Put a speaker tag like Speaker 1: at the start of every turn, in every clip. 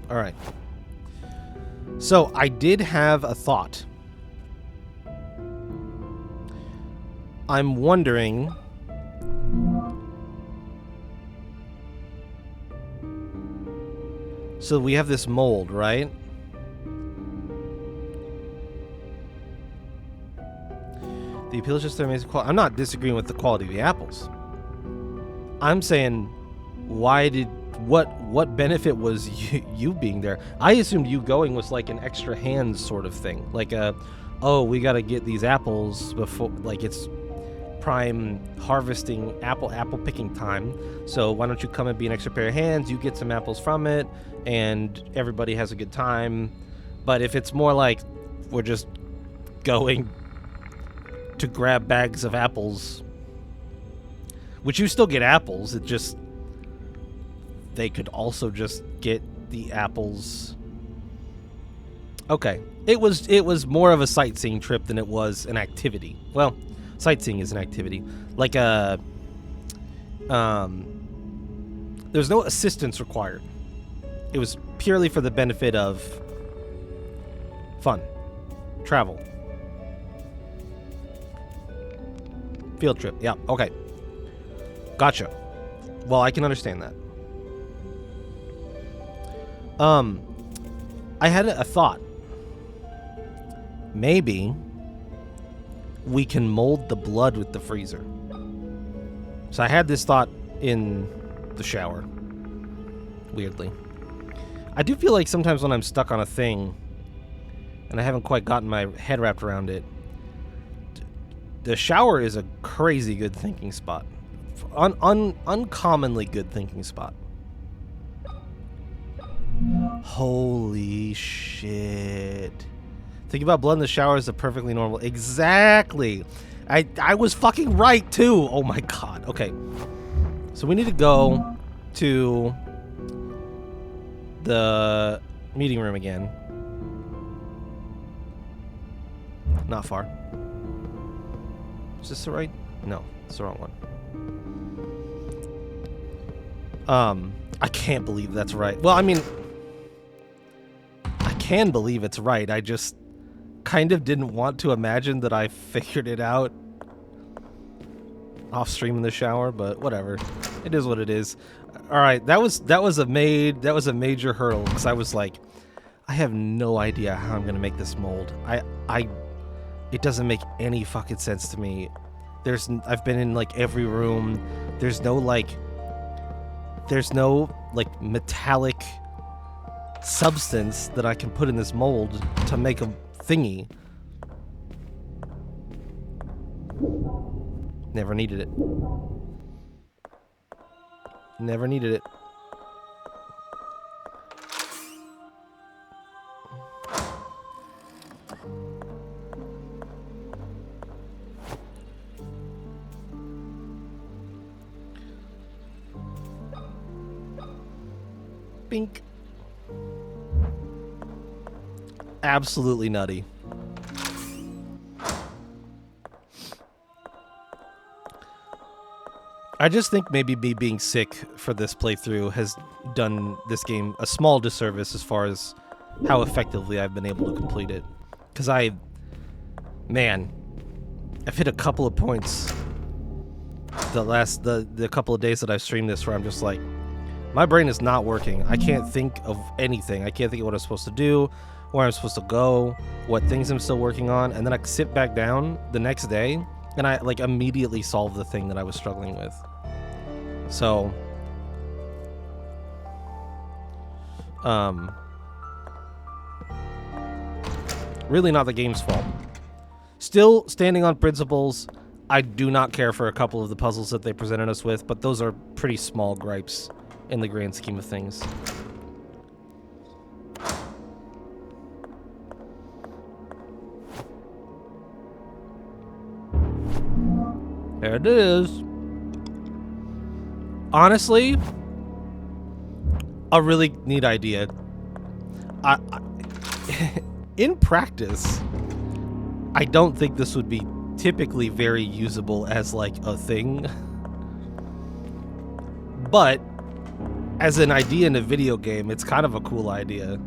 Speaker 1: All right. So I did have a thought. I'm wondering... So we have this mold, right? The appeal is just their amazing quality. I'm not disagreeing with the quality of the apples. I'm saying, what benefit was you being there? I assumed you going was like an extra hands sort of thing. Like oh, we got to get these apples before, like it's prime harvesting apple picking time. So why don't you come and be an extra pair of hands? You get some apples from it and everybody has a good time. But if it's more like we're just going to grab bags of apples, which you still get apples, it just, they could also just get the apples. Okay, it was more of a sightseeing trip than it was an activity. Well, sightseeing is an activity. Like there's no assistance required. It was purely for the benefit of fun, travel, field trip. Yeah, okay. Gotcha. Well, I can understand that. I had a thought. Maybe we can mold the blood with the freezer. So I had this thought in the shower. Weirdly. I do feel like sometimes when I'm stuck on a thing and I haven't quite gotten my head wrapped around it, the shower is a crazy good thinking spot. Uncommonly good thinking spot. Holy shit. Thinking about blood in the shower is a perfectly normal... Exactly. I was fucking right, too. Oh, my God. Okay. So we need to go to the meeting room again. Not far. Is this the right? No, it's the wrong one. I can't believe that's right. Well, I mean, I can believe it's right. I just kind of didn't want to imagine that I figured it out off stream in the shower, but whatever. It is what it is. All right, that was a major hurdle because I was like, I have no idea how I'm gonna make this mold. It doesn't make any fucking sense to me. I've been in like every room. There's no metallic substance that I can put in this mold to make a thingy. Never needed it. Never needed it. Bink. Absolutely nutty. I just think maybe me being sick for this playthrough has done this game a small disservice as far as how effectively I've been able to complete it. Because I've hit a couple of points the couple of days that I've streamed this where I'm just like, my brain is not working. I can't think of anything. I can't think of what I'm supposed to do, where I'm supposed to go, what things I'm still working on, and then I sit back down the next day and I like immediately solve the thing that I was struggling with. So really not the game's fault. Still standing on principles. I do not care for a couple of the puzzles that they presented us with, but those are pretty small gripes in the grand scheme of things. There it is. Honestly, a really neat idea. In practice, I don't think this would be typically very usable as like a thing. But as an idea in a video game, it's kind of a cool idea.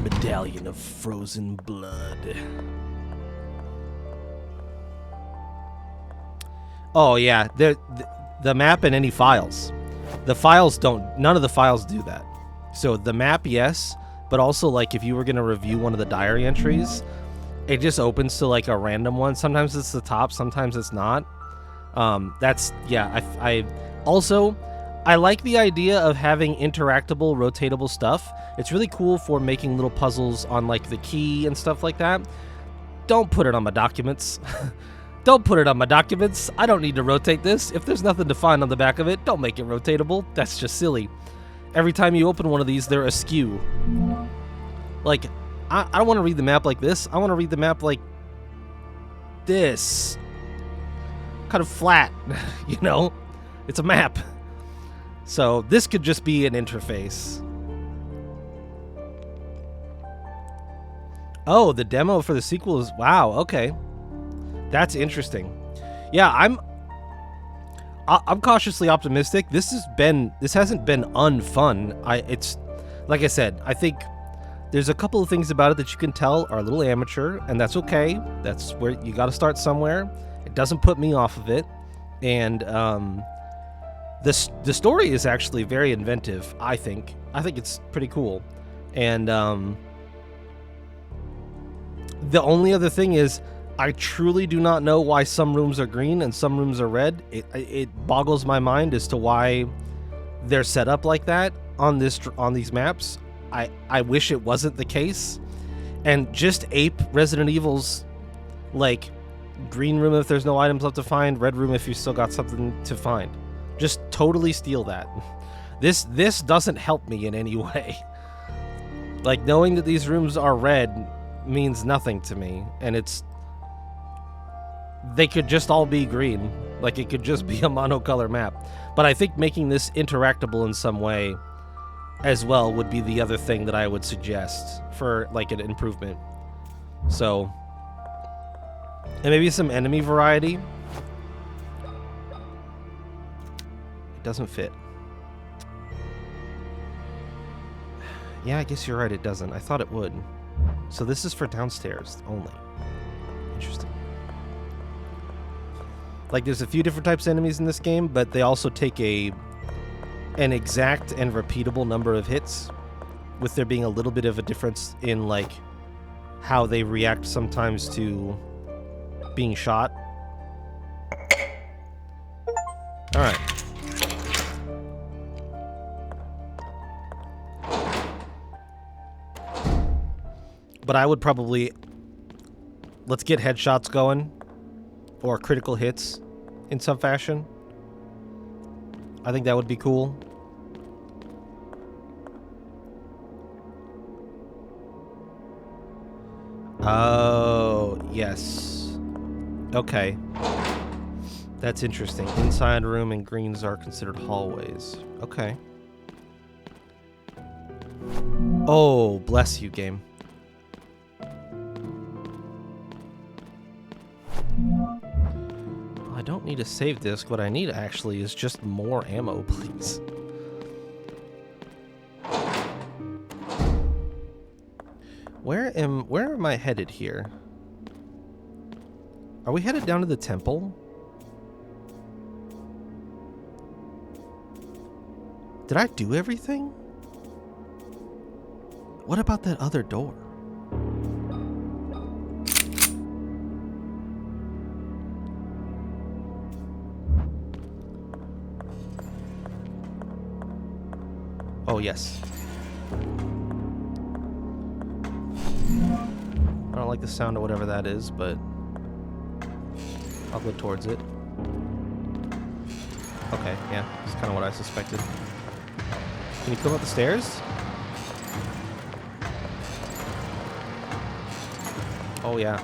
Speaker 1: Medallion of Frozen Blood. Oh yeah, the map and any files. The files don't. None of the files do that. So the map, yes, but also like if you were gonna review one of the diary entries, it just opens to like a random one. Sometimes it's the top, sometimes it's not. That's yeah. I also I like the idea of having interactable, rotatable stuff. It's really cool for making little puzzles on like the key and stuff like that. Don't put it on my documents. Don't put it on my documents. I don't need to rotate this. If there's nothing to find on the back of it, don't make it rotatable. That's just silly. Every time you open one of these, they're askew. Like, I don't want to read the map like this. I want to read the map like this. Kind of flat, you know? It's a map. So this could just be an interface. Oh, the demo for the sequel is... Wow, okay. That's interesting. Yeah, I'm cautiously optimistic. This hasn't been unfun. It's like I said, I think there's a couple of things about it that you can tell are a little amateur, and that's okay. That's where you got to start somewhere. It doesn't put me off of it, and the story is actually very inventive. I think it's pretty cool, and the only other thing is, I truly do not know why some rooms are green and some rooms are red. It boggles my mind as to why they're set up like that on these maps. I wish it wasn't the case, and just ape Resident Evil's like green room if there's no items left to find, red room if you still got something to find. Just totally steal that. This doesn't help me in any way. Like, knowing that these rooms are red means nothing to me, and they could just all be green. Like, it could just be a monocolor map. But I think making this interactable in some way as well would be the other thing that I would suggest for like an improvement. So, and maybe some enemy variety. It doesn't fit. Yeah, I guess you're right, it doesn't. I thought it would. So this is for downstairs only. Interesting. Like, there's a few different types of enemies in this game, but they also take an exact and repeatable number of hits, with there being a little bit of a difference in like how they react sometimes to being shot. All right. But I would probably, let's get headshots going, or critical hits in some fashion. I think that would be cool. Oh, yes. Okay. That's interesting. Inside room and greens are considered hallways. Okay. Oh, bless you, game. I don't need a save disk. What I need actually is just more ammo, please. Where am I headed here? Are we headed down to the temple? Did I do everything? What about that other door? Oh, yes. I don't like the sound of whatever that is, but I'll go towards it. Okay, yeah, that's kind of what I suspected. Can you come up the stairs? Oh, yeah.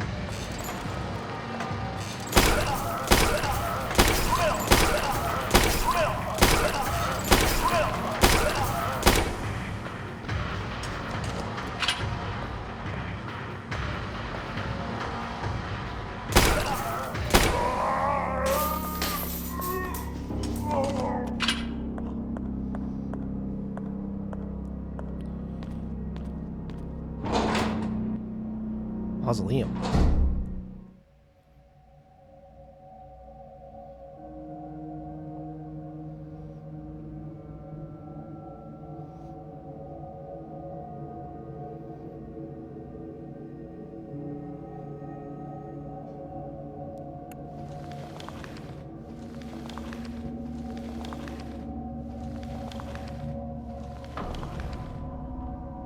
Speaker 1: Mausoleum.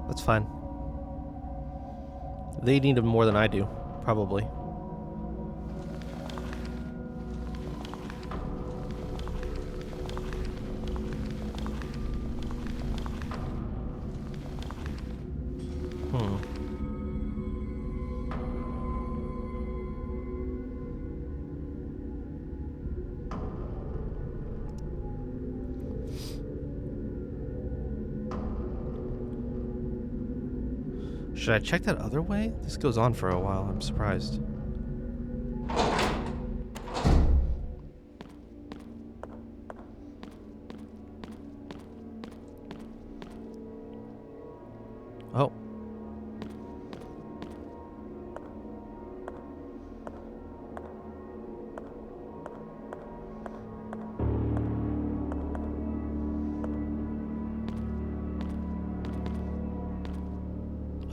Speaker 1: That's fine. They need them more than I do, probably. Should I check that other way? This goes on for a while. I'm surprised. Oh.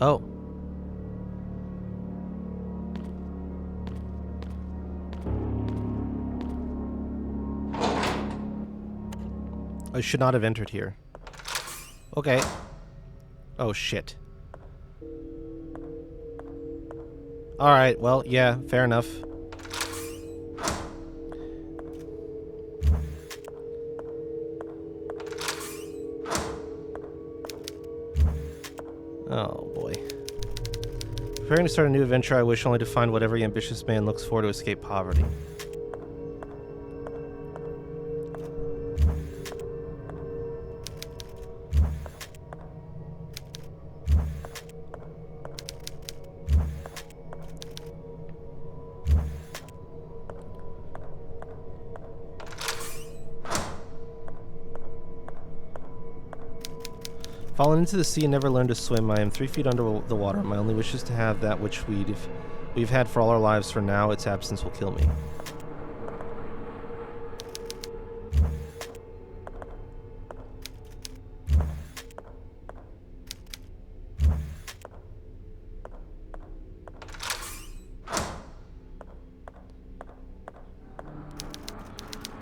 Speaker 1: Oh. I should not have entered here. Okay. Oh, shit. Alright, well, yeah, fair enough. Oh, boy. Preparing to start a new adventure, I wish only to find what every ambitious man looks for to escape poverty. Fallen into the sea and never learned to swim, I am 3 feet under the water. My only wish is to have that which we've had for all our lives, for now its absence will kill me.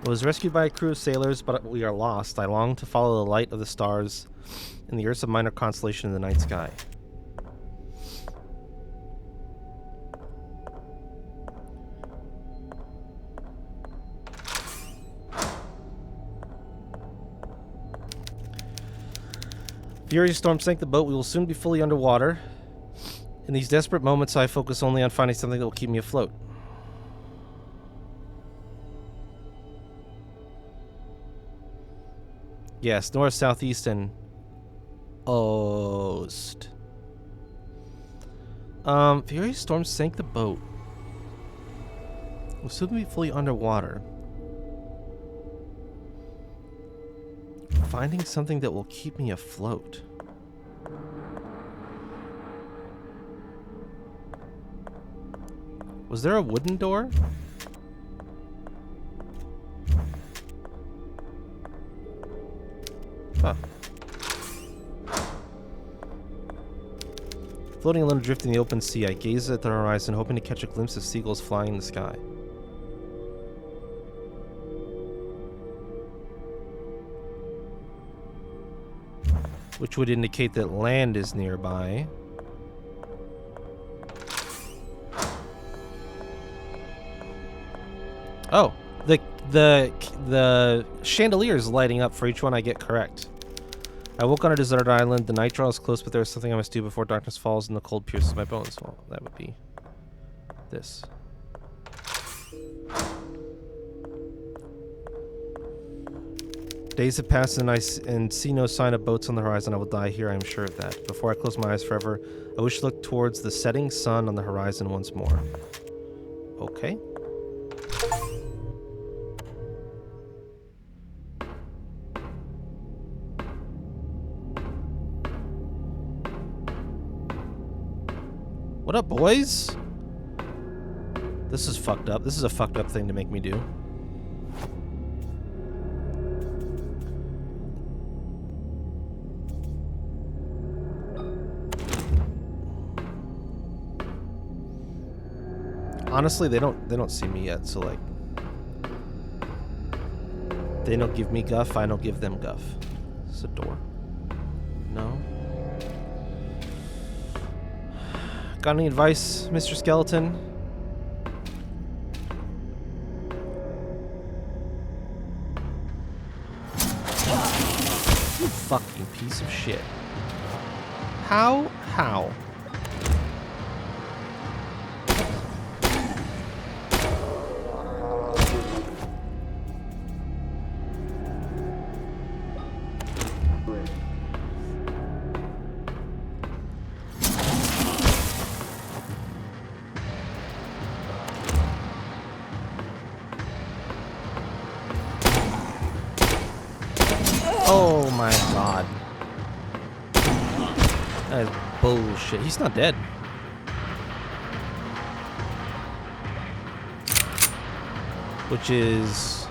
Speaker 1: I was rescued by a crew of sailors, but we are lost. I long to follow the light of the stars and the Earth's a minor constellation in the night sky. Furious storm sank the boat. We will soon be fully underwater. In these desperate moments, I focus only on finding something that will keep me afloat. Yes, north, southeast, and Ost. Furious storm sank the boat. We'll soon be fully underwater. Finding something that will keep me afloat. Was there a wooden door? Huh. Floating alone adrift in the open sea, I gaze at the horizon, hoping to catch a glimpse of seagulls flying in the sky. Which would indicate that land is nearby. Oh, the chandelier is lighting up for each one I get correct. I woke on a deserted island. The night draws close, but there is something I must do before darkness falls and the cold pierces my bones. Well, that would be this. Days have passed and see no sign of boats on the horizon. I will die here, I am sure of that. Before I close my eyes forever, I wish to look towards the setting sun on the horizon once more. Okay. What up, boys? This is fucked up. This is a fucked up thing to make me do. Honestly, they don't see me yet, so like they don't give me guff, I don't give them guff. Is a door? No. Got any advice, Mr. Skeleton? You fucking piece of shit. How? Oh my god. That is bullshit. He's not dead. Which is...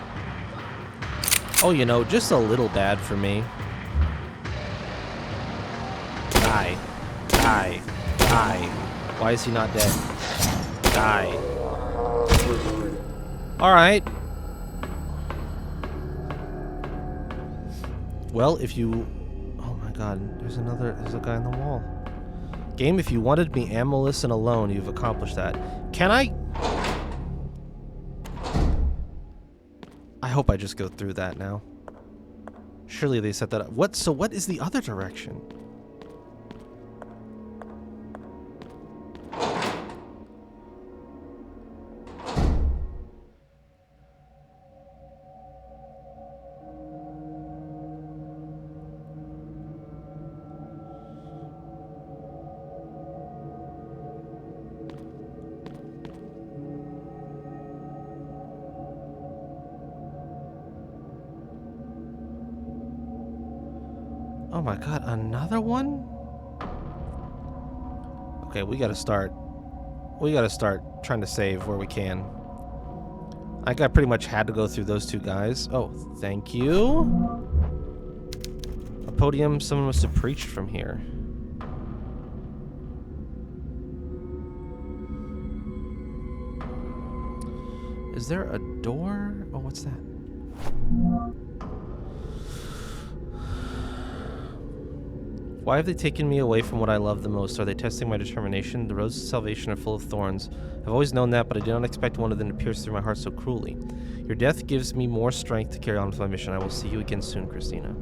Speaker 1: oh, you know, just a little bad for me. Die. Die. Die. Why is he not dead? Die. Alright. Well, if you... oh my god, there's a guy on the wall. Game, if you wanted me ammoless and alone, you've accomplished that. Can I... I hope I just go through that now. Surely they set that up. What? So what is the other direction? Oh my god, another one? Okay, we gotta start trying to save where we can. I think I pretty much had to go through those two guys. Oh, thank you. A podium, someone must have preached from here. Is there a door? Oh, what's that? Why have they taken me away from what I love the most? Are they testing my determination? The roads to salvation are full of thorns. I've always known that, but I did not expect one of them to pierce through my heart so cruelly. Your death gives me more strength to carry on with my mission. I will see you again soon, Christina.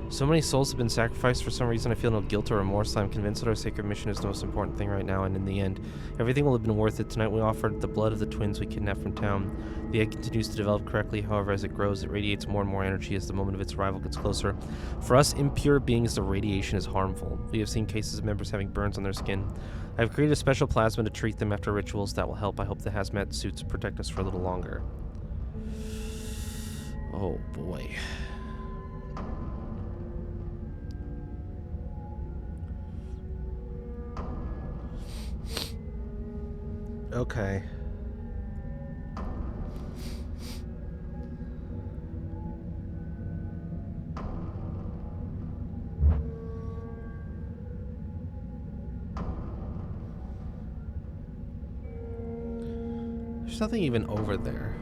Speaker 1: So many souls have been sacrificed. For some reason, I feel no guilt or remorse. I'm convinced that our sacred mission is the most important thing right now, and in the end, everything will have been worth it. Tonight, we offered the blood of the twins we kidnapped from town. The egg continues to develop correctly. However, as it grows, it radiates more and more energy as the moment of its arrival gets closer. For us impure beings, the radiation is harmful. We have seen cases of members having burns on their skin. I have created a special plasma to treat them after rituals. That will help. I hope the hazmat suits protect us for a little longer. Oh, boy. Okay. There's nothing even over there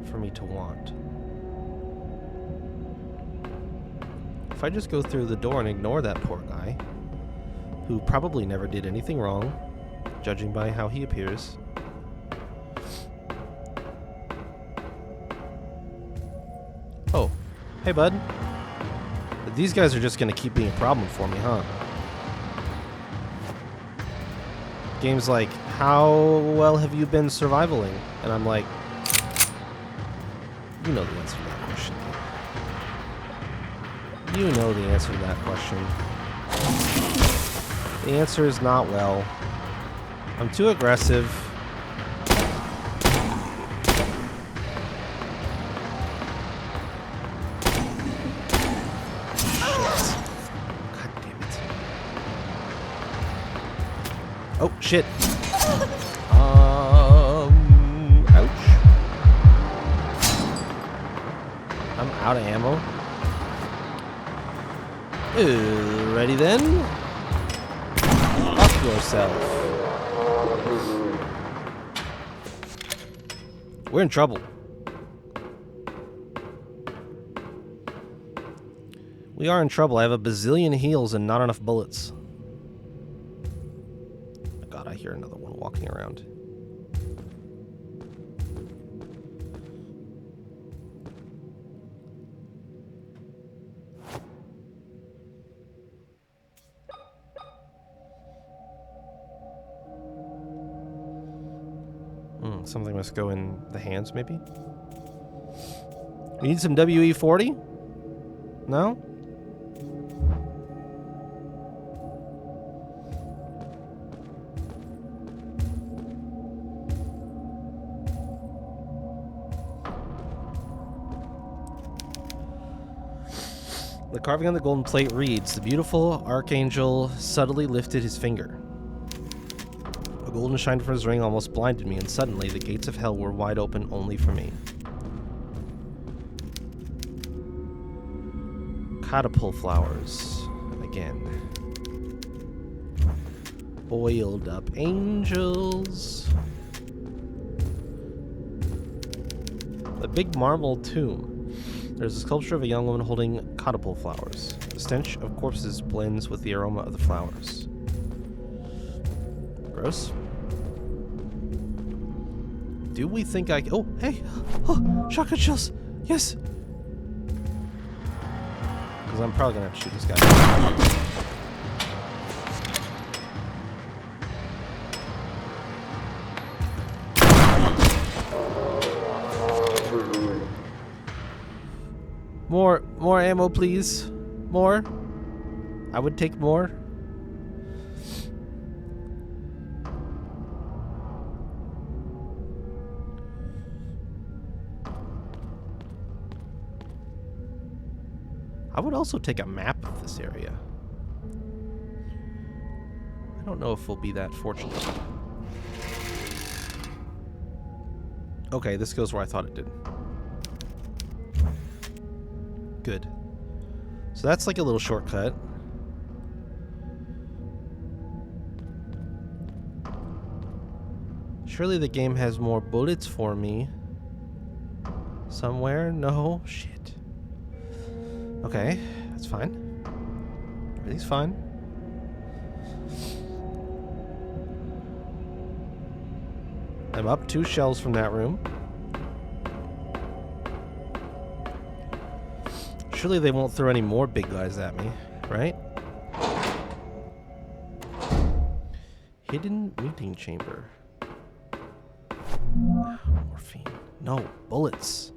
Speaker 1: for me to want. If I just go through the door and ignore that poor guy, who probably never did anything wrong, judging by how he appears. Oh, hey bud. These guys are just gonna keep being a problem for me, huh? Game's like, how well have you been survivaling? And I'm like, you know the answer to that question. You know the answer to that question. The answer is not well. I'm too aggressive. God damn it. Oh, shit. Ouch. I'm out of ammo. Ready then? Fuck yourself. We're in trouble. We are in trouble. I have a bazillion heals and not enough bullets. Oh God, I hear another one walking around. Something must go in the hands, maybe? We need some WE-40? No? The carving on the golden plate reads, "The beautiful archangel subtly lifted his finger. A golden shine from his ring almost blinded me, and suddenly the gates of hell were wide open only for me." Catapult flowers. Again. Boiled up angels. The big marble tomb. There's a sculpture of a young woman holding catapult flowers. The stench of corpses blends with the aroma of the flowers. Gross. Do we think I... Oh, hey! Oh, shotgun shells! Yes! Because I'm probably going to have to shoot this guy. More ammo, please. More. I would take more. I would also take a map of this area. I don't know if we'll be that fortunate. Okay, this goes where I thought it did. Good. So that's like a little shortcut. Surely the game has more bullets for me. Somewhere? No? Shit. Okay, that's fine. Everything's fine. I'm up 2 shells from that room. Surely they won't throw any more big guys at me, right? Hidden muting chamber. Morphine. No, bullets.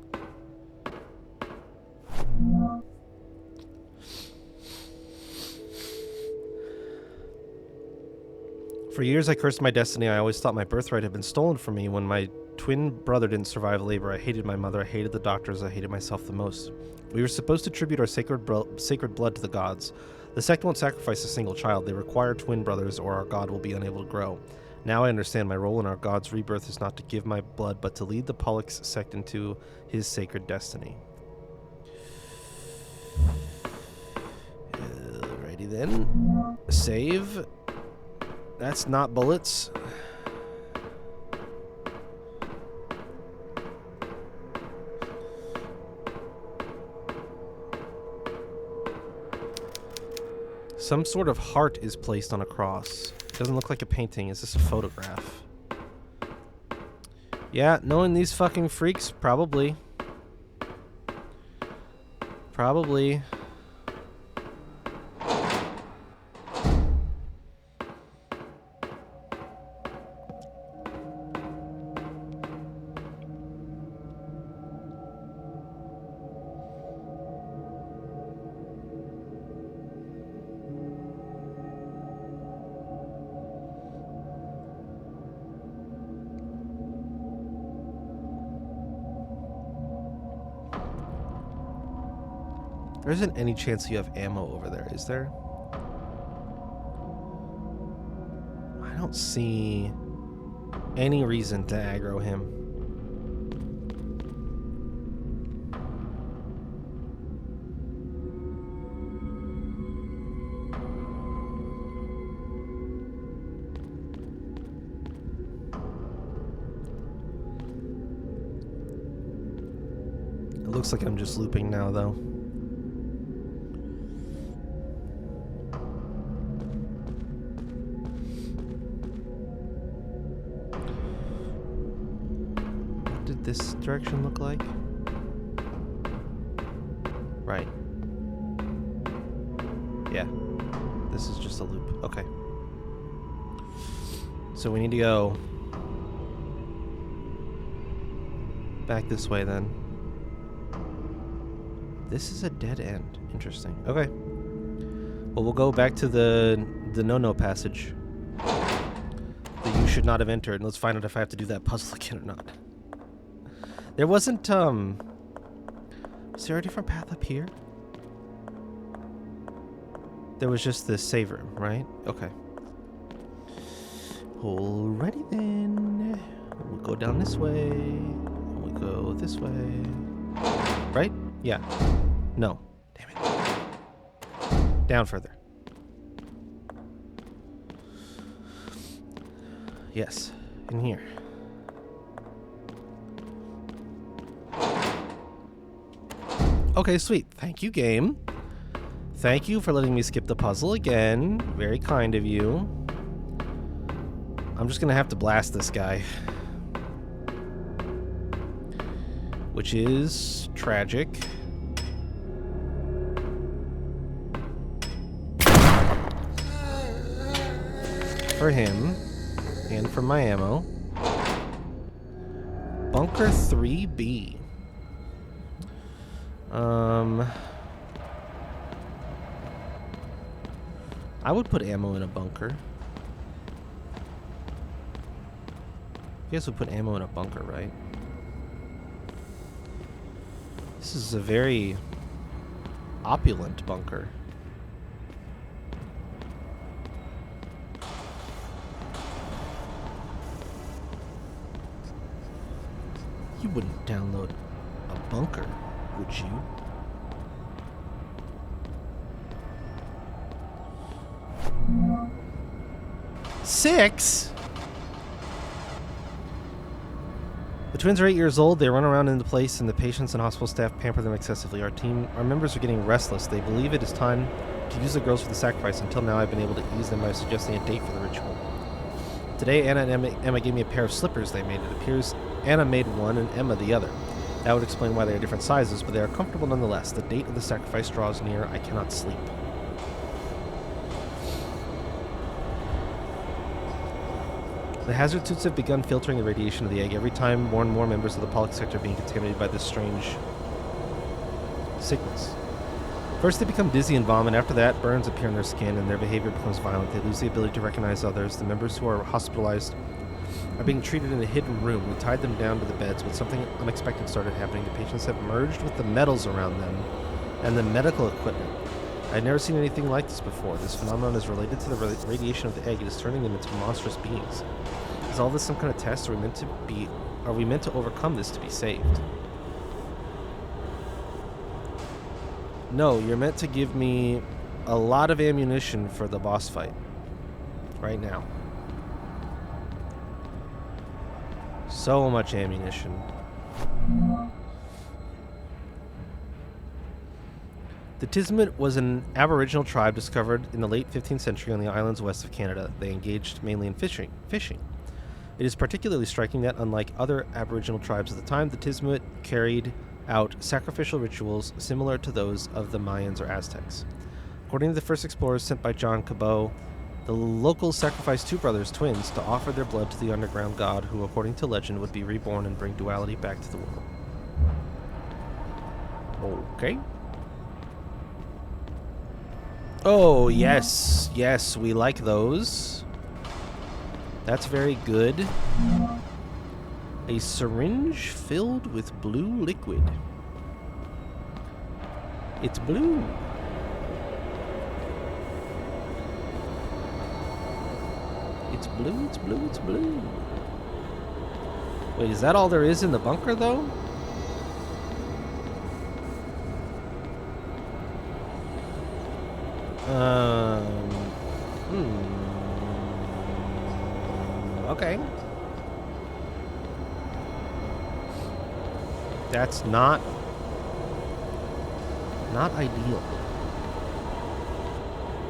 Speaker 1: For years I cursed my destiny. I always thought my birthright had been stolen from me. When my twin brother didn't survive labor, I hated my mother, I hated the doctors, I hated myself the most. We were supposed to tribute our sacred blood to the gods. The sect won't sacrifice a single child. They require twin brothers or our god will be unable to grow. Now I understand my role in our god's rebirth is not to give my blood, but to lead the Pollux sect into his sacred destiny. Alrighty then. Save. That's not bullets. Some sort of heart is placed on a cross. It doesn't look like a painting. Is this a photograph? Yeah, knowing these fucking freaks, probably. Probably. There isn't any chance you have ammo over there, is there? I don't see any reason to aggro him. It looks like I'm just looping now, though. What did this direction look like? Right. Yeah. This is just a loop. Okay. So we need to go back this way then. This is a dead end. Interesting. Okay. Well, we'll go back to the no-no passage that you should not have entered, and let's find out if I have to do that puzzle again or not. There wasn't, is there a different path up here? There was just this save room, right? Okay. Alrighty then. We'll go down this way. We'll go this way. Right? Yeah. No. Damn it. Down further. Yes. In here. Okay, sweet. Thank you, game. Thank you for letting me skip the puzzle again. Very kind of you. I'm just gonna have to blast this guy. Which is tragic. For him. And for my ammo. Bunker 3B. I would put ammo in a bunker. You guys would put ammo in a bunker, right? This is a very opulent bunker. You wouldn't download a bunker, would you? Six? The twins are 8 years old. They run around in the place, and the patients and hospital staff pamper them excessively. Our members are getting restless. They believe it is time to use the girls for the sacrifice. Until now, I've been able to ease them by suggesting a date for the ritual. Today, Anna and Emma gave me a pair of slippers they made. It appears Anna made one and Emma the other. That would explain why they are different sizes, but they are comfortable nonetheless. The date of the sacrifice draws near. I cannot sleep. The hazard suits have begun filtering the radiation of the egg. Every time, more and more members of the Pollock sector are being contaminated by this strange sickness. First, they become dizzy and vomit. After that, burns appear on their skin, and their behavior becomes violent. They lose the ability to recognize others. The members who are hospitalized are being treated in a hidden room. We tied them down to the beds, but something unexpected started happening. The patients have merged with the metals around them and the medical equipment. I'd never seen anything like this before. This phenomenon is related to the radiation of the egg. It is turning them into monstrous beings. Is all this some kind of test? Are we meant to overcome this to be saved? No, you're meant to give me a lot of ammunition for the boss fight. Right now. So much ammunition. The Tismut was an Aboriginal tribe discovered in the late 15th century on the islands west of Canada. They engaged mainly in fishing. It is particularly striking that, unlike other Aboriginal tribes of the time, the Tismut carried out sacrificial rituals similar to those of the Mayans or Aztecs. According to the first explorers sent by John Cabot, the locals sacrificed two brothers, twins, to offer their blood to the underground god who, according to legend, would be reborn and bring duality back to the world. Okay. Oh, yes. Yes, we like those. That's very good. A syringe filled with blue liquid. It's blue. It's blue, it's blue, it's blue. Wait, is that all there is in the bunker, though? Okay. That's not ideal.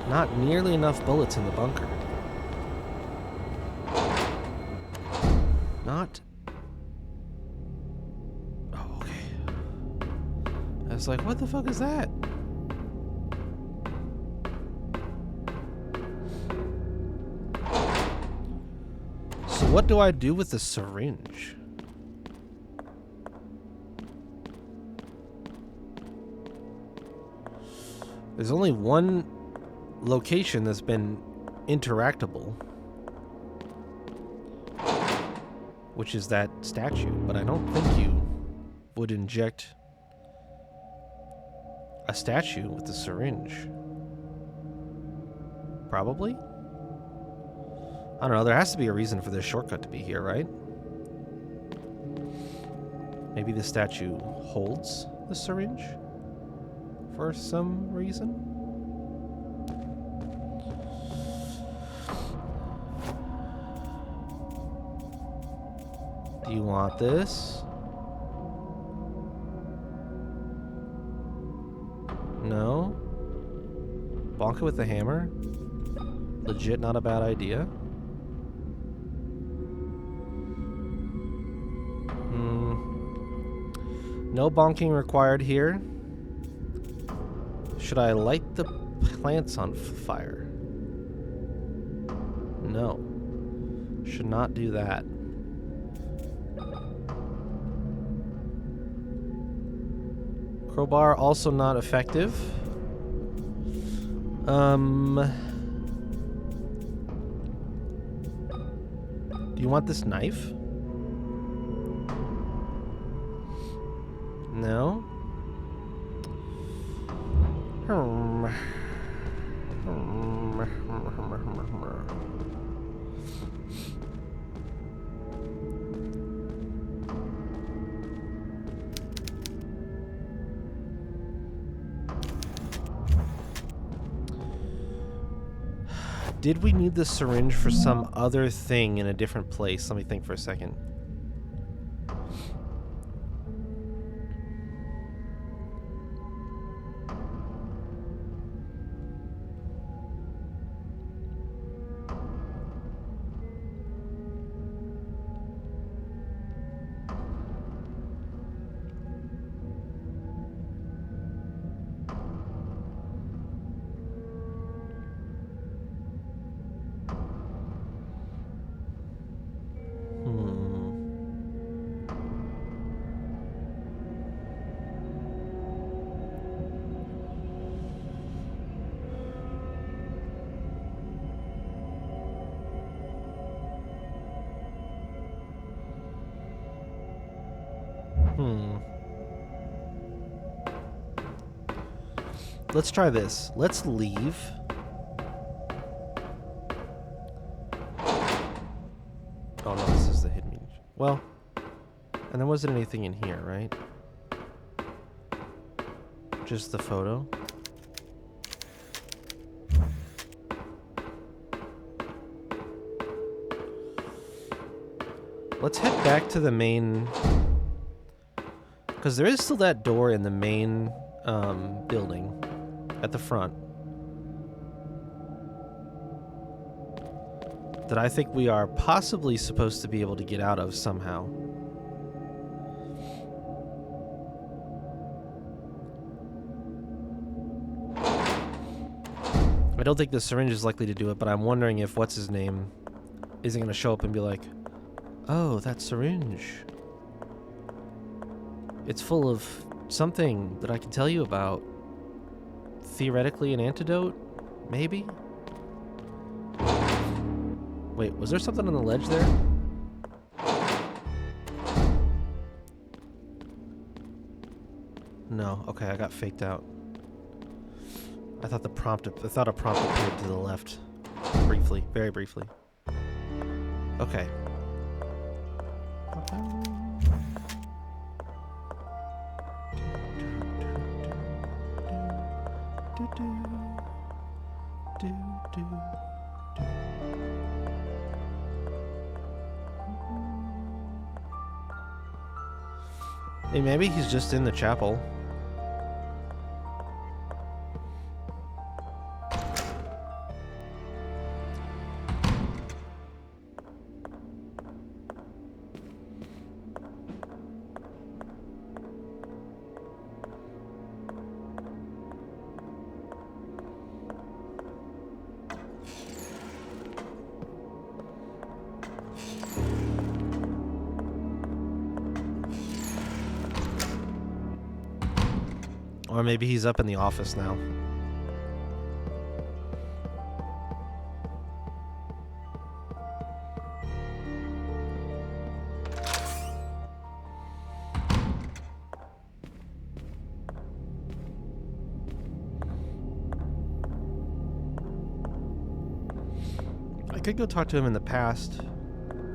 Speaker 1: Not nearly enough bullets in the bunker. Not. Oh, okay. I was like, what the fuck is that? So what do I do with the syringe? There's only one location that's been interactable, which is that statue, but I don't think you would inject a statue with a syringe. Probably? I don't know, there has to be a reason for this shortcut to be here, right? Maybe the statue holds the syringe for some reason? Do you want this? No? Bonk it with the hammer? Legit not a bad idea. No bonking required here. Should I light the plants on fire? No. Should not do that. Crowbar also not effective. Do you want this knife? No? Did we need the syringe for some other thing in a different place? Let me think for a second. Let's try this. Let's leave. Oh no, this is the hidden meeting. Well, and there wasn't anything in here, right? Just the photo. Let's head back to the main, because there is still that door in the main building at the front that I think we are possibly supposed to be able to get out of somehow. I don't think the syringe is likely to do it, but I'm wondering if what's-his-name isn't going to show up and be like, oh, that syringe. It's full of something that I can tell you about. Theoretically an antidote? Maybe? Wait, was there something on the ledge there? No. Okay, I got faked out. I thought a prompt appeared to the left. Briefly. Very briefly. Okay. Hey, maybe he's just in the chapel. Or maybe he's up in the office now. I could go talk to him in the past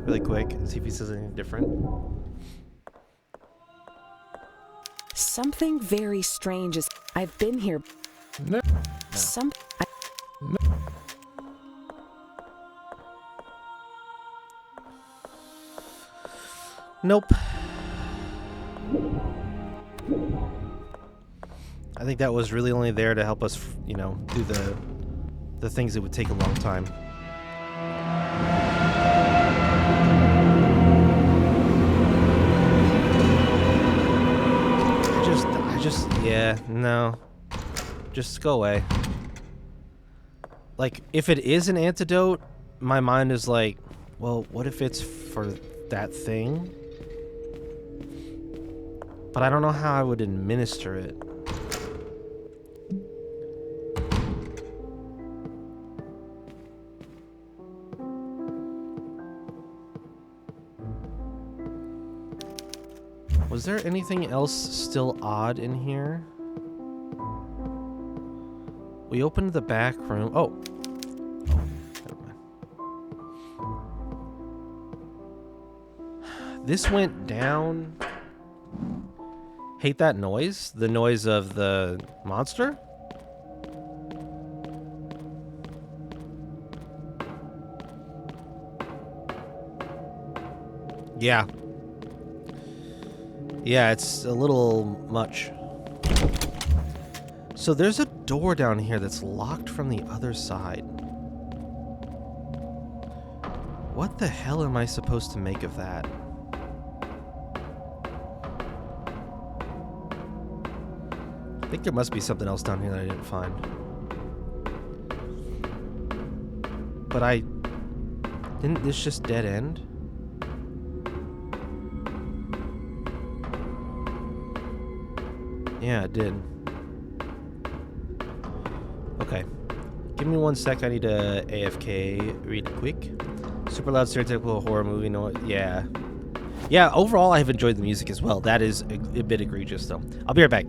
Speaker 1: really quick and see if he says anything different.
Speaker 2: Something very strange is. I've been here.
Speaker 3: No.
Speaker 2: No.
Speaker 1: Nope. I think that was really only there to help us, you know, do the things that would take a long time. Yeah, no. Just go away. Like, if it is an antidote, my mind is like, well, what if it's for that thing? But I don't know how I would administer it. Was there anything else still odd in here? We opened the back room. Oh. Never mind. This went down. Hate that noise? The noise of the monster? Yeah. Yeah, it's a little much. So there's a door down here that's locked from the other side. What the hell am I supposed to make of that? I think there must be something else down here that I didn't find. But didn't this just dead end? Yeah, it did. Okay. Give me 1 sec. I need to AFK read quick. Super loud, stereotypical horror movie. No, yeah. Yeah, overall, I have enjoyed the music as well. That is a bit egregious, though. I'll be right back.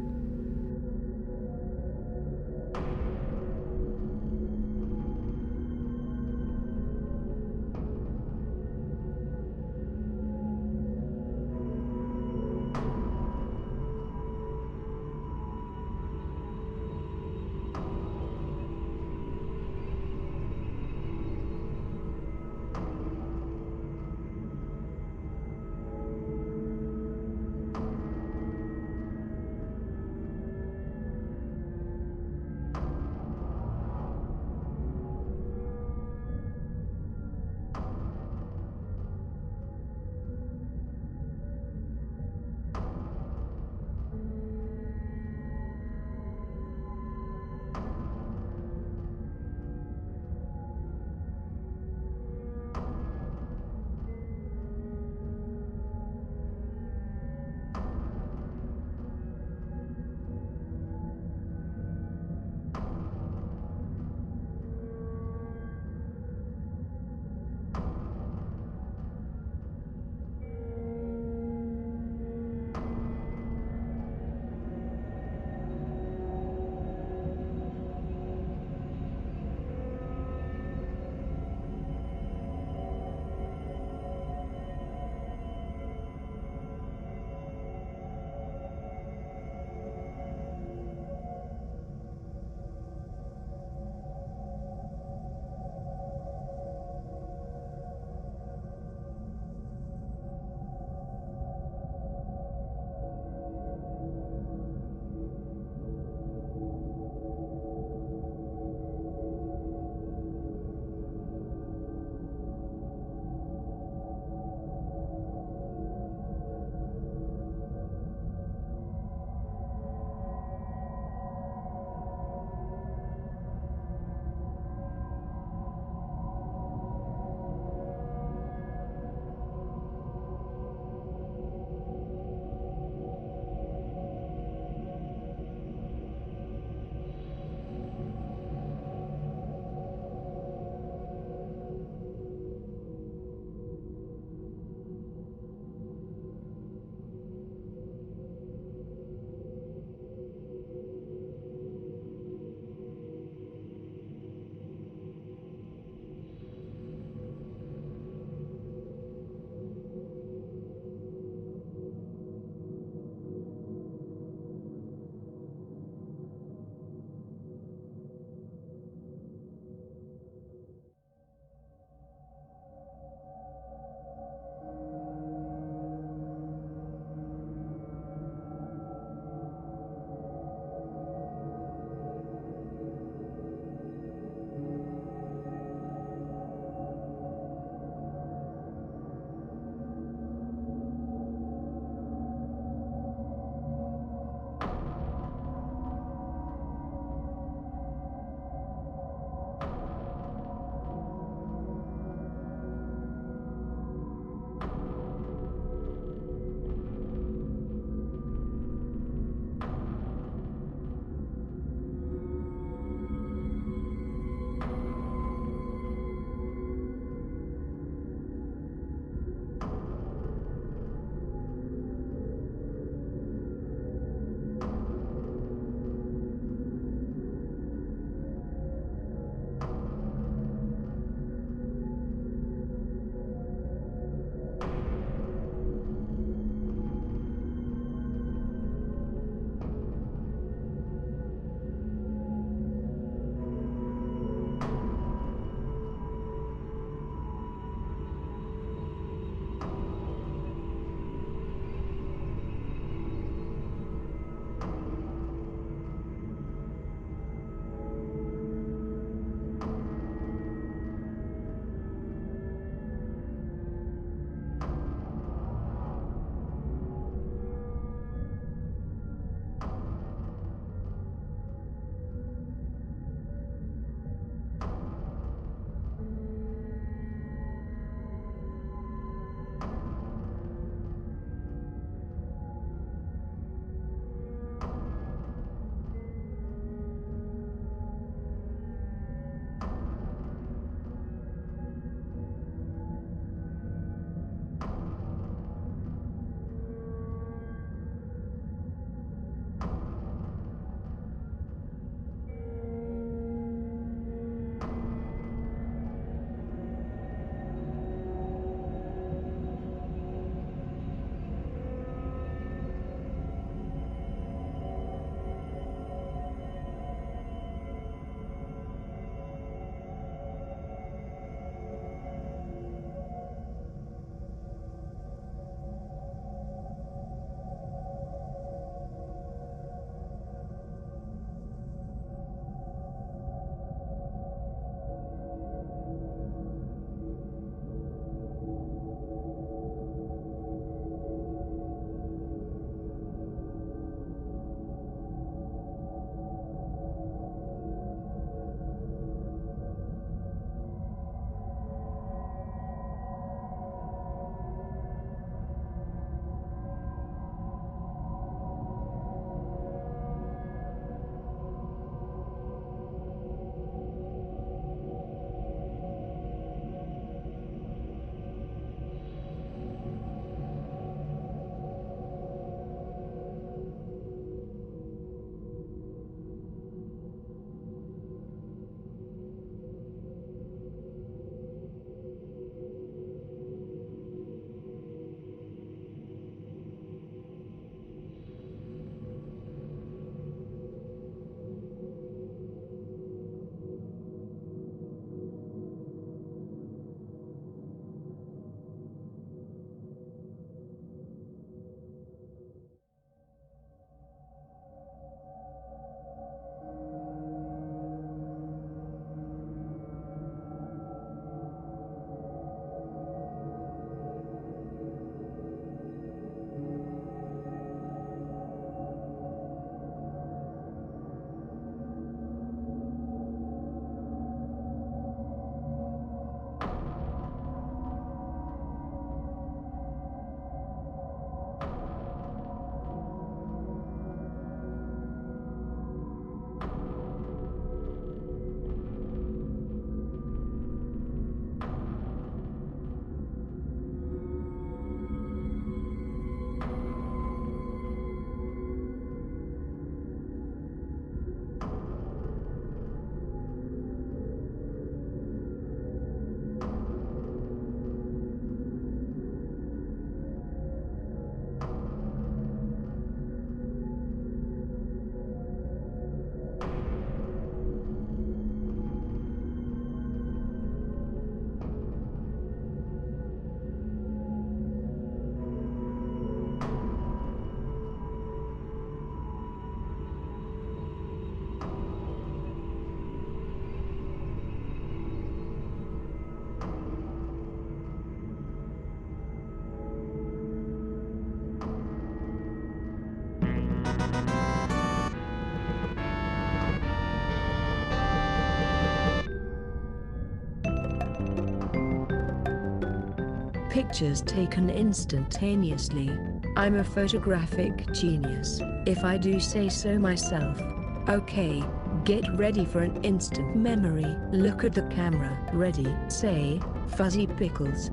Speaker 3: Pictures taken instantaneously. I'm a photographic genius, if I do say so myself. Okay, get ready for an instant memory. Look at the camera. Ready, say, Fuzzy Pickles.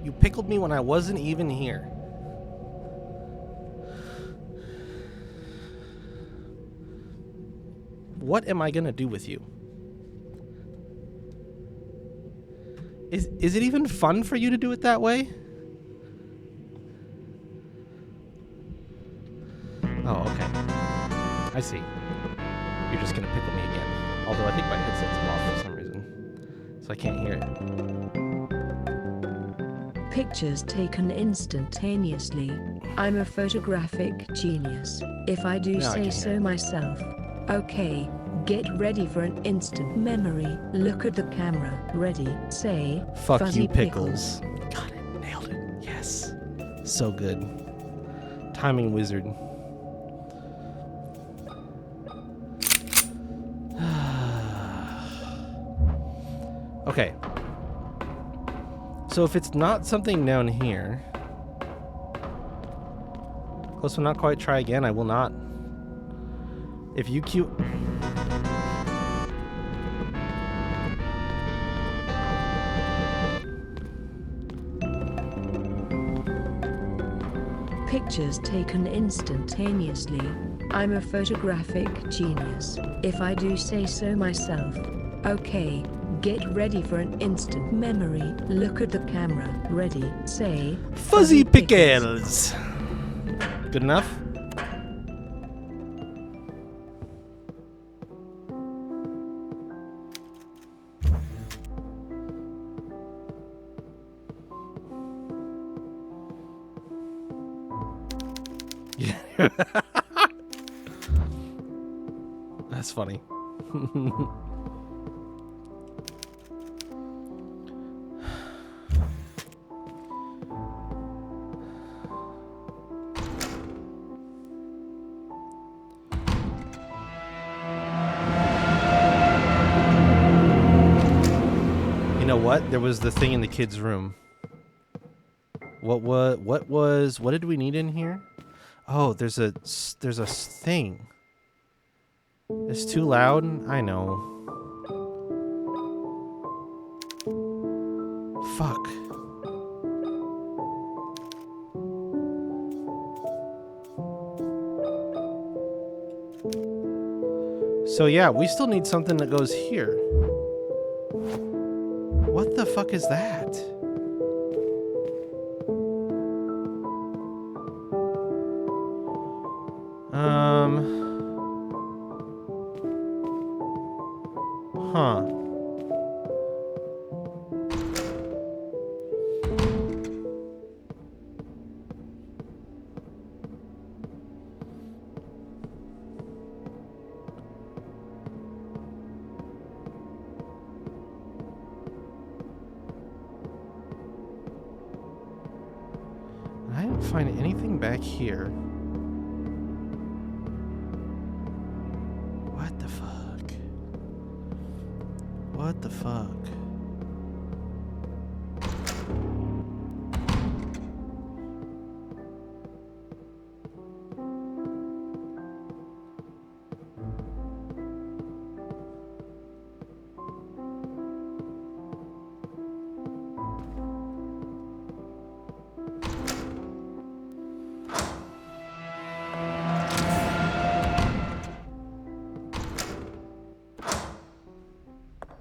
Speaker 1: You pickled me when I wasn't even here. What am I gonna do with you? Is it even fun for you to do it that way? Oh, okay. I see. You're just gonna pickle me again. Although I think my headset's off for some reason, so I can't hear it.
Speaker 3: Pictures taken instantaneously. I'm a photographic genius, if I do say so myself. Okay, get ready for an instant memory. Look at the camera. Ready, say,
Speaker 1: Fuck
Speaker 3: Fuzzy
Speaker 1: you, Pickles. Got it. Nailed it. Yes. So good. Timing wizard. Okay. So if it's not something down here... Close but not quite, try again. I will not. If you cue...
Speaker 3: Pictures taken instantaneously. I'm a photographic genius, if I do say so myself. Okay, get ready for an instant memory. Look at the camera. Ready, say,
Speaker 1: Fuzzy Pickles. Good enough? Yeah. That's funny. You know what? There was the thing in the kids' room. What did we need in here? Oh, there's a thing. It's too loud? I know. Fuck. So yeah, we still need something that goes here. What the fuck is that? Huh. I didn't find anything back here. What the fuck?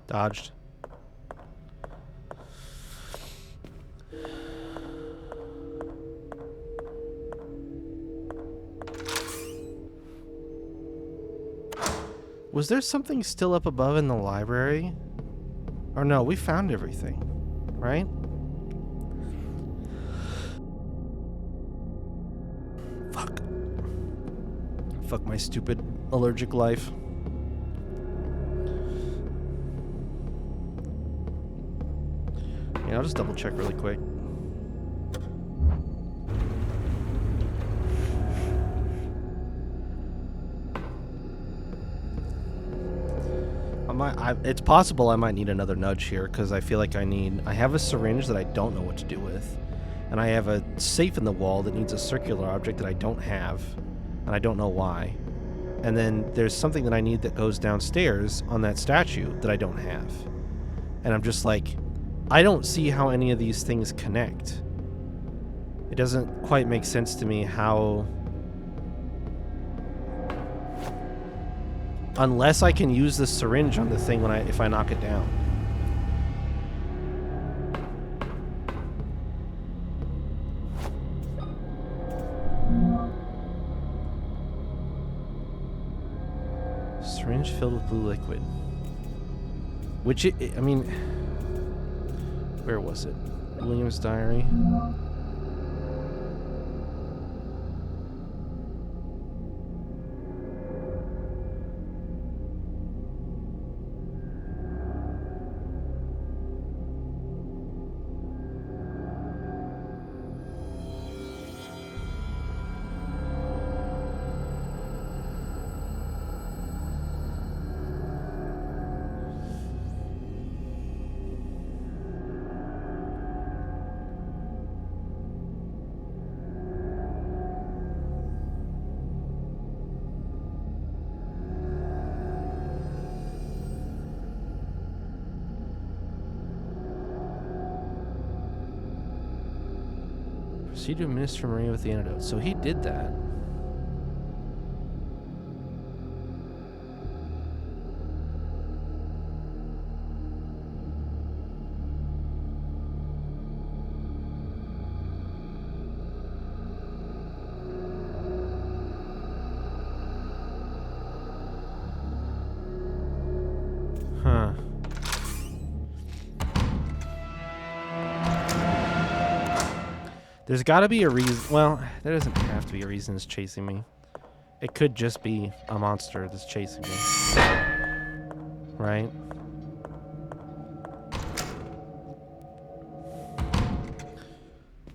Speaker 1: Dodged. Was there something still up above in the library? Or no, we found everything, right? Fuck. Fuck my stupid allergic life. Yeah, I'll just double check really quick. It's possible I might need another nudge here because I feel like I have a syringe that I don't know what to do with, and I have a safe in the wall that needs a circular object that I don't have, and I don't know why. And then there's something that I need that goes downstairs on that statue that I don't have. And I'm just like, I don't see how any of these things connect. It doesn't quite make sense to me how... Unless I can use the syringe on the thing if I knock it down. Syringe filled with blue liquid. Which, I mean... Where was it? William's diary. Proceed to administer Maria with the antidote. So he did that. Huh. There's got to be a reason. Well, there doesn't have to be a reason it's chasing me. It could just be a monster that's chasing me. Right?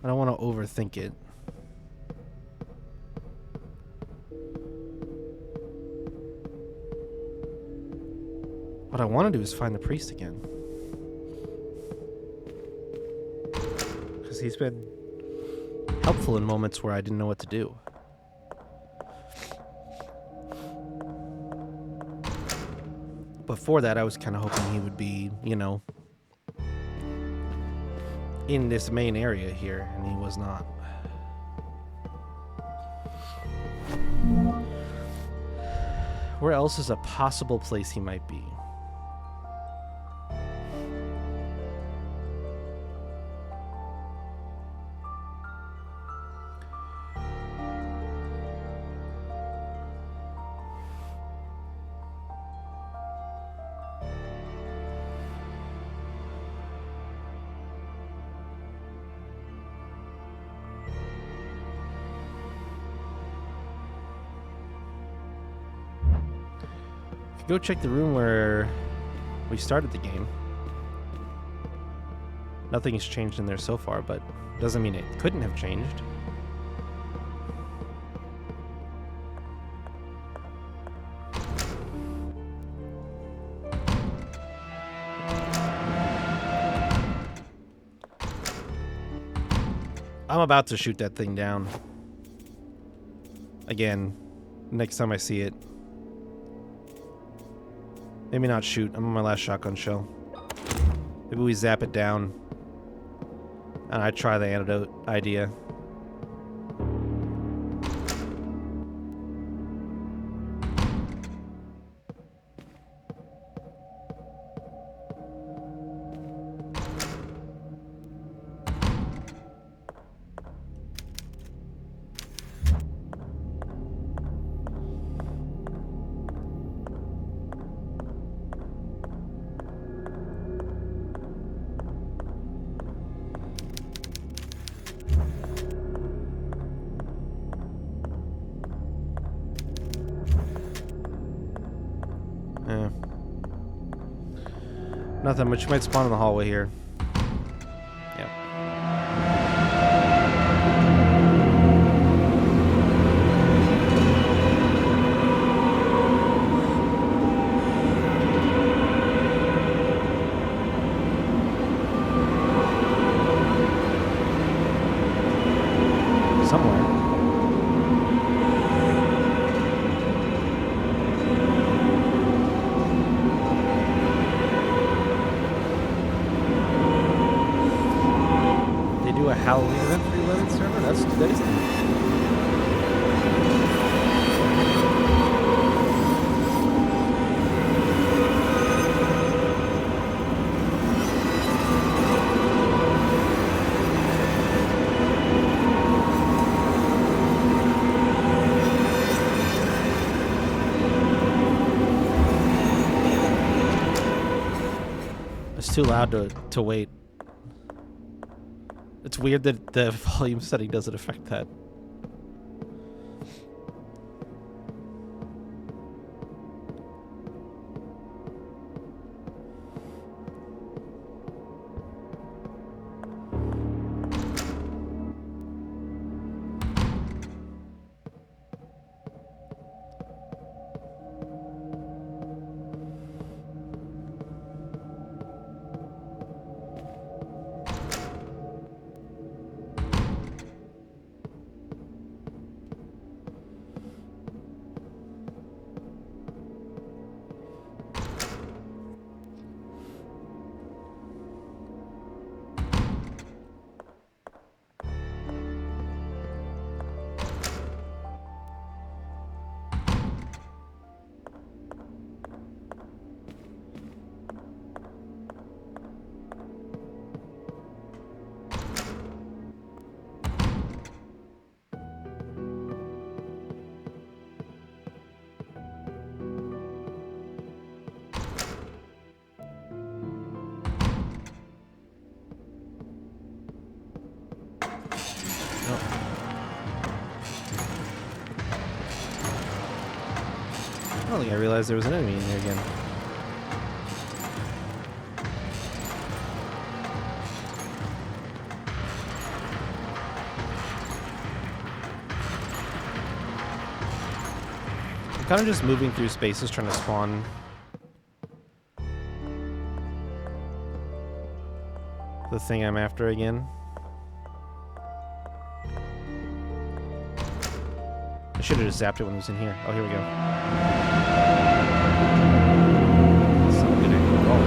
Speaker 1: I don't want to overthink it. What I want to do is find the priest again. Because he's been helpful in moments where I didn't know what to do. Before that, I was kind of hoping he would be, you know, in this main area here, and he was not. Where else is a possible place he might be? Go check the room where we started the game. Nothing has changed in there so far, but doesn't mean it couldn't have changed. I'm about to shoot that thing down. Again, next time I see it. Maybe not shoot. I'm on my last shotgun shell. Maybe we zap it down. And I try the antidote idea. Nothing much. You might spawn in the hallway here. Yep. Somewhere. A Halloween event for the 11th server? That's neat. It's too loud to wait. It's weird that the volume setting doesn't affect that. I don't think I realized there was an enemy in there again. I'm kind of just moving through spaces trying to spawn the thing I'm after again. I should have just zapped it when it was in here. Oh, here we go. That's not a good angle at all.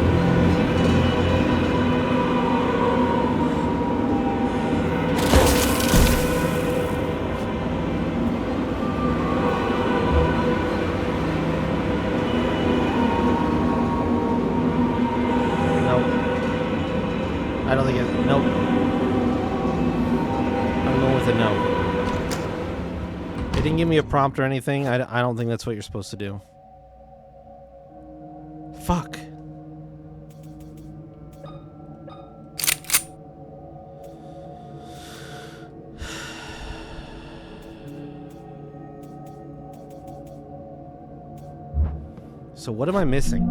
Speaker 1: Nope. I don't think it... Nope. I'm going with a no. It didn't give me a prompt or anything. I don't think that's what you're supposed to do. Fuck. So what am I missing?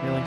Speaker 1: Really?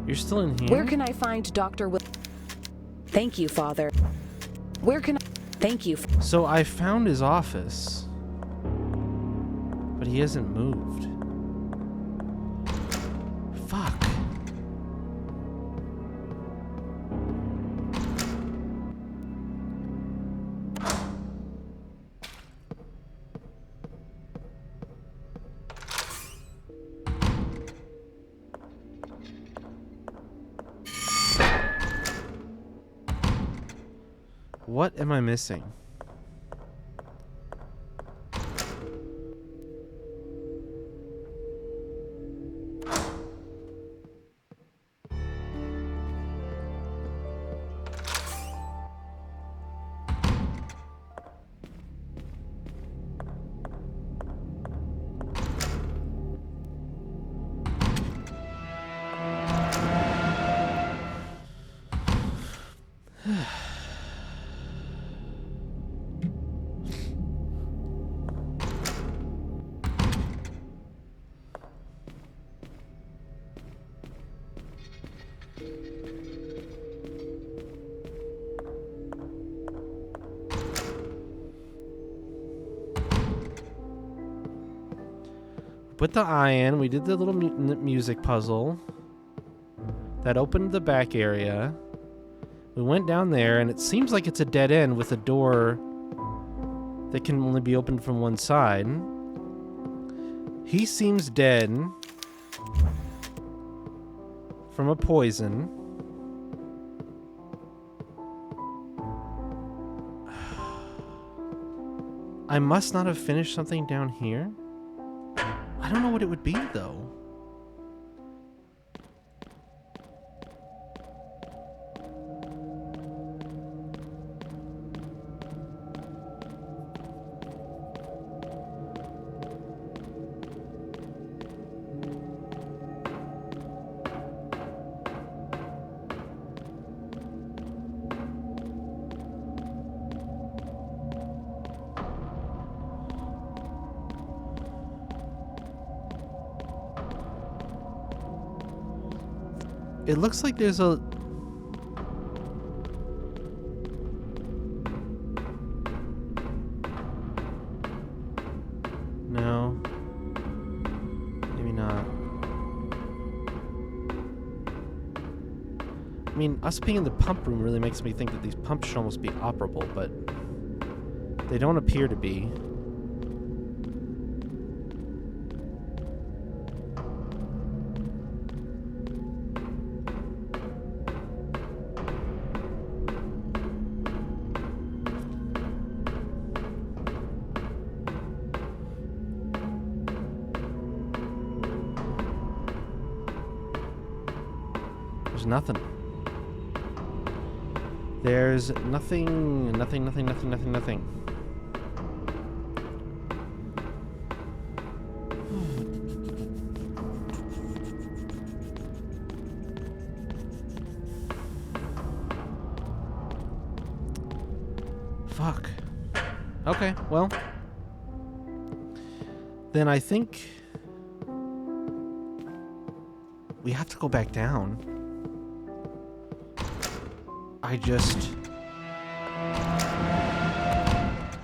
Speaker 1: You're still in here?
Speaker 2: Where can I find Dr. Will? Thank you, Father. Where can I... Thank you.
Speaker 1: So I found his office, but he hasn't moved. Fuck. What am I missing? Put the eye in. We did the little music puzzle. That opened the back area. We went down there, and it seems like it's a dead end with a door that can only be opened from one side. He seems dead from a poison. I must not have finished something down here. I don't know what it would be, though. It looks like there's a... No. Maybe not. I mean, us being in the pump room really makes me think that these pumps should almost be operable, but they don't appear to be. There's nothing. There's nothing. Fuck. Okay, well. Then I think we have to go back down. I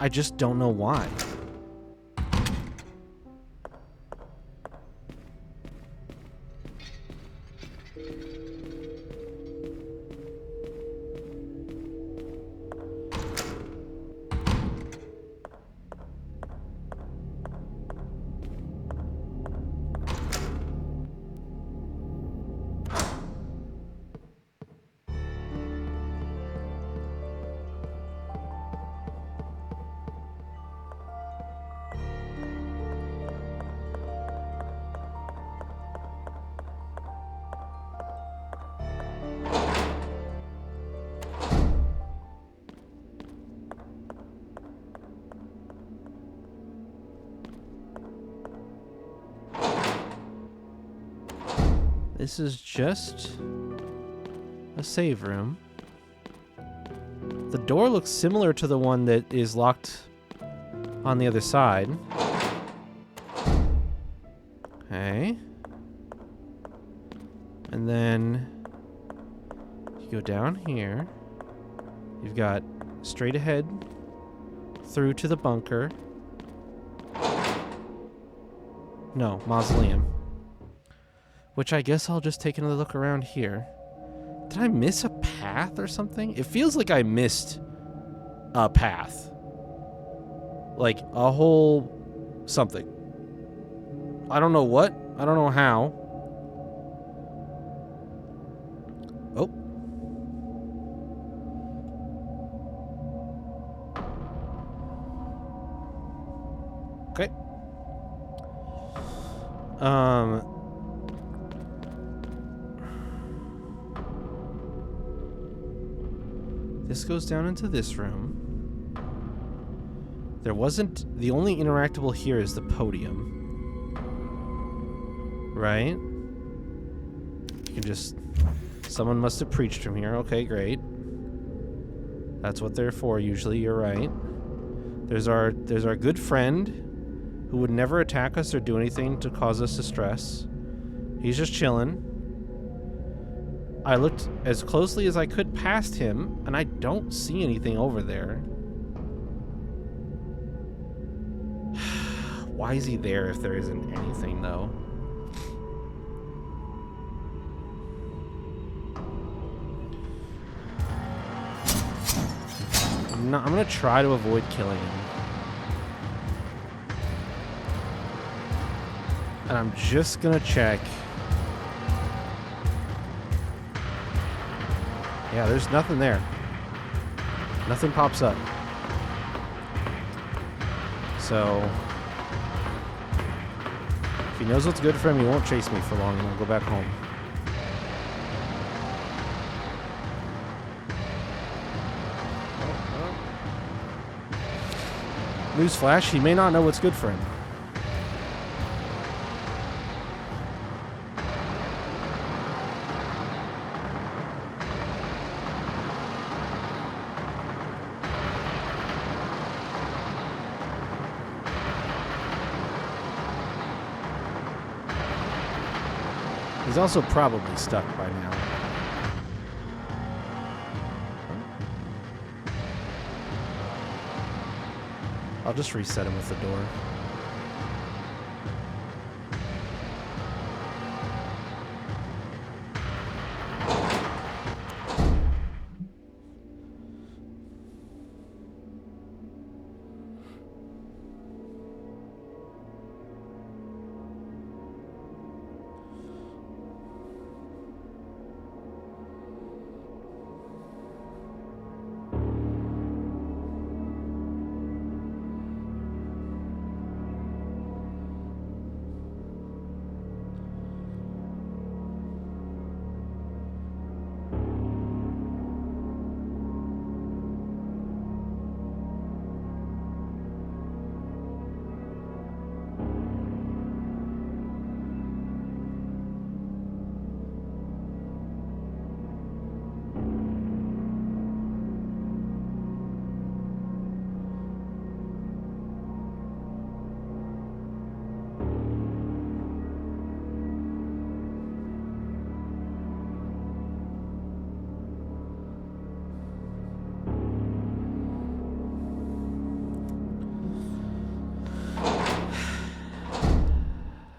Speaker 1: just don't know why. This is just a save room. The door looks similar to the one that is locked on the other side. Okay. And then you go down here. You've got straight ahead through to the bunker. No, mausoleum. Which I guess I'll just take another look around here. Did I miss a path or something? It feels like I missed a path. Like a whole something. I don't know what. I don't know how. Oh. Okay. This goes down into this room. There wasn't... The only interactable here is the podium. Right? You can just... Someone must have preached from here. Okay, great. That's what they're for usually. You're right. There's our good friend who would never attack us or do anything to cause us distress. He's just chilling. I looked as closely as I could past him, and I don't see anything over there. Why is he there if there isn't anything, though? I'm gonna try to avoid killing him. And I'm just gonna check. Yeah, there's nothing there. Nothing pops up. So, if he knows what's good for him, he won't chase me for long, and I'll go back home. Newsflash, he may not know what's good for him. He's also probably stuck by now. I'll just reset him with the door.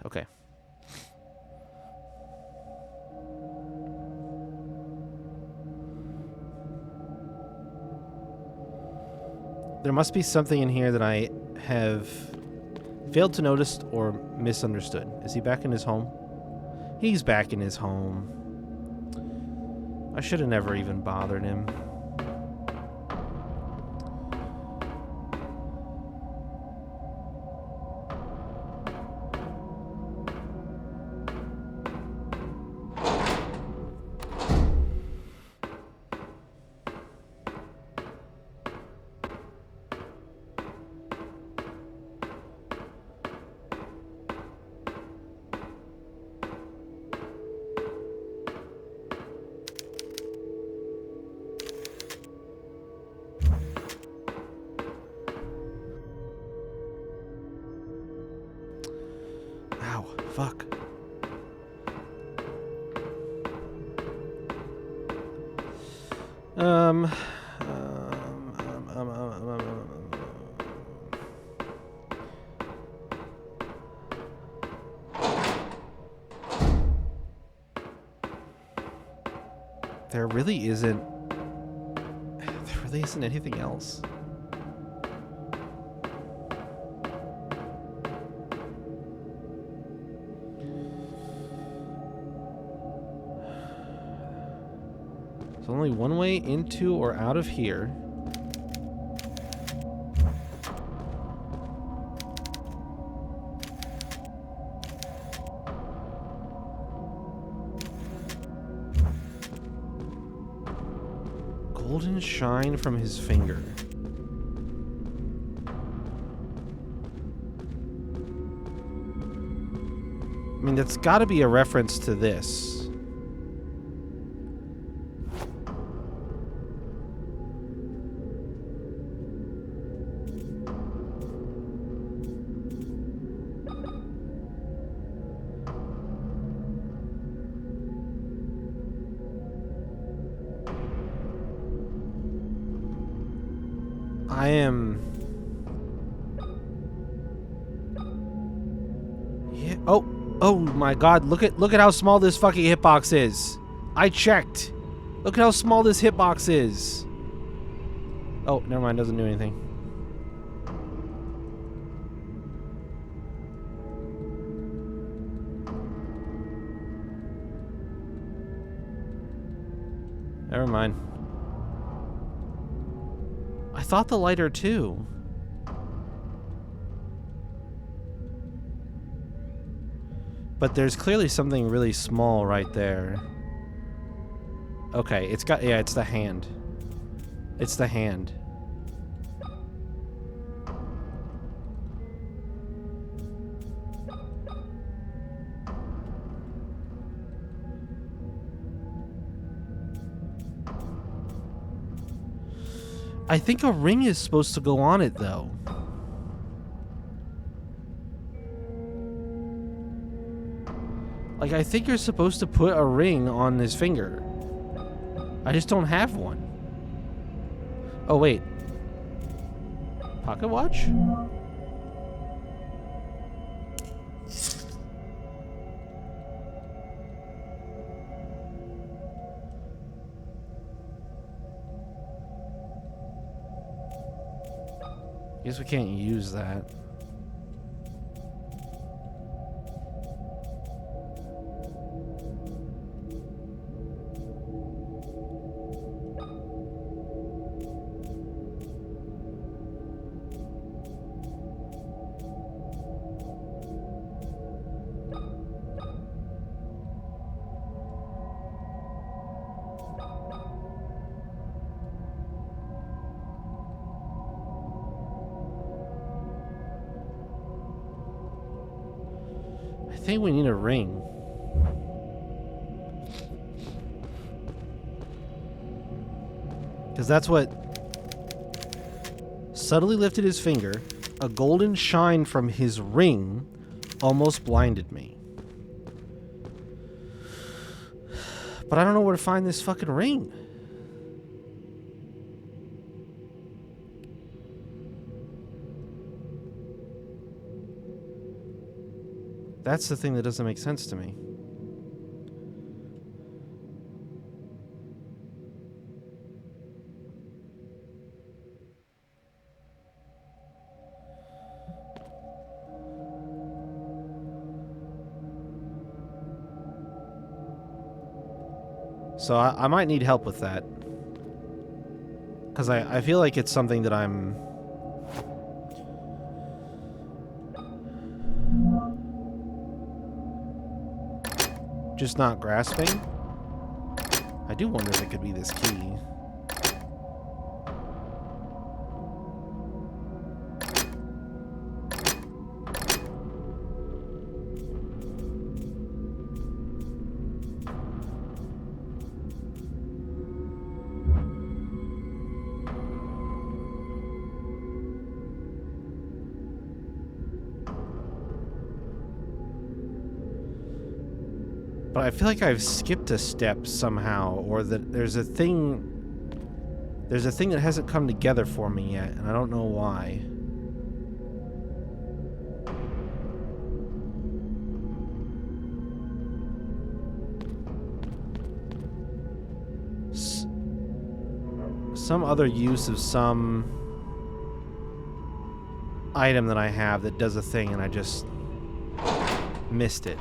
Speaker 1: Okay. There must be something in here that I have failed to notice or misunderstood. Is he back in his home? He's back in his home. I should have never even bothered him. Ow, fuck. There really isn't anything else. There's only one way into or out of here. Golden shine from his finger. I mean, that's got to be a reference to this. I am... Yeah. Oh my god, look at how small this fucking hitbox is. I checked. Look at how small this hitbox is. Oh, never mind, doesn't do anything. Never mind. I thought the lighter too. But there's clearly something really small right there. Okay, it's got, yeah, it's the hand. It's the hand. I think a ring is supposed to go on it, though. Like, I think you're supposed to put a ring on his finger. I just don't have one. Oh, wait. Pocket watch? Guess we can't use that. I think we need a ring. Because that's what... Subtly lifted his finger. A golden shine from his ring almost blinded me. But I don't know where to find this fucking ring. That's the thing that doesn't make sense to me. So I might need help with that. Because I feel like it's something that I'm... just not grasping. I do wonder if it could be this key. But I feel like I've skipped a step somehow, or that there's a thing that hasn't come together for me yet, and I don't know why. Some other use of some item that I have that does a thing, and I just missed it.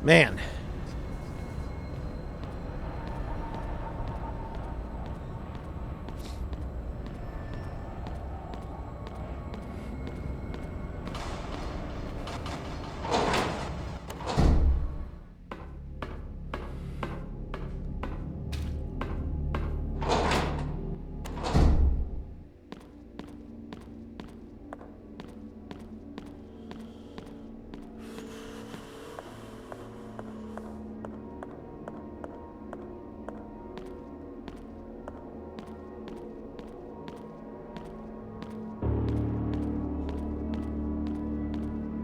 Speaker 1: Man.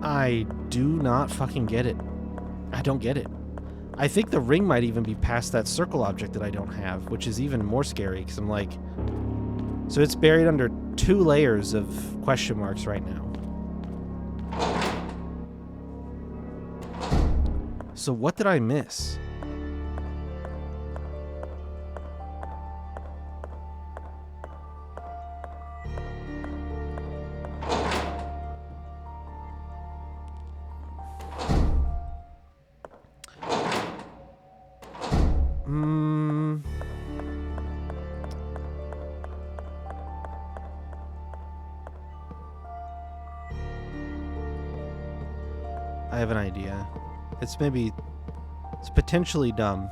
Speaker 1: I do not fucking get it. I don't get it. I think the ring might even be past that circle object that I don't have, which is even more scary, because I'm like... So it's buried under 2 layers of question marks right now. So what did I miss? I have an idea. It's potentially dumb.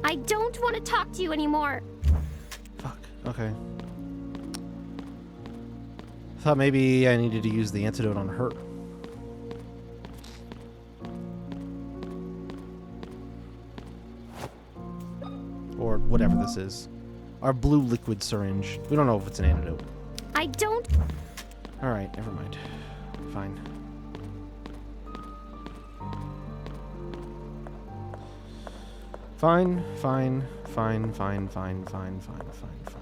Speaker 4: I don't want to talk to you anymore.
Speaker 1: Fuck. Okay. Thought maybe I needed to use the antidote on her. Or whatever this is. Our blue liquid syringe. We don't know if it's an antidote.
Speaker 4: I don't...
Speaker 1: Alright, never mind. Fine. Fine, fine, fine, fine, fine, fine, fine, fine, fine.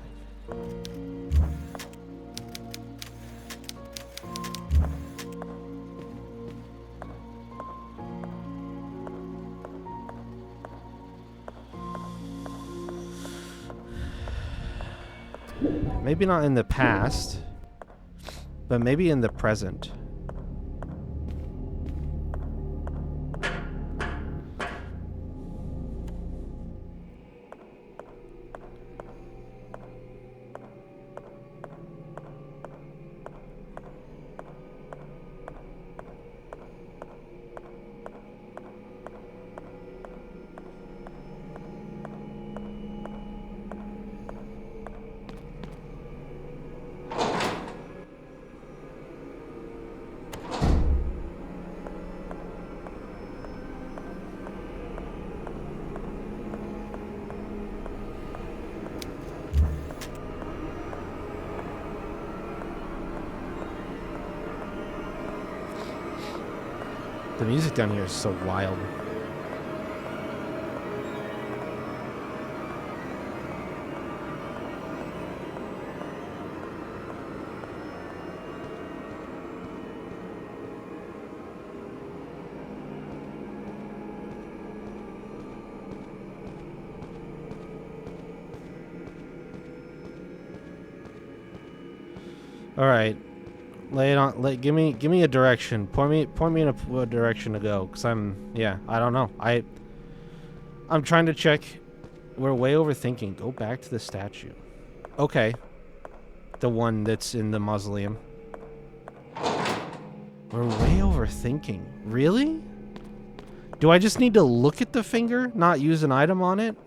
Speaker 1: Maybe not in the past, but maybe in the present. The music down here is so wild. All right. Lay it on. Give me a direction. Point me in a direction to go. Cause I don't know. I'm trying to check. We're way overthinking. Go back to the statue. Okay. The one that's in the mausoleum. We're way overthinking. Really? Do I just need to look at the finger, not use an item on it?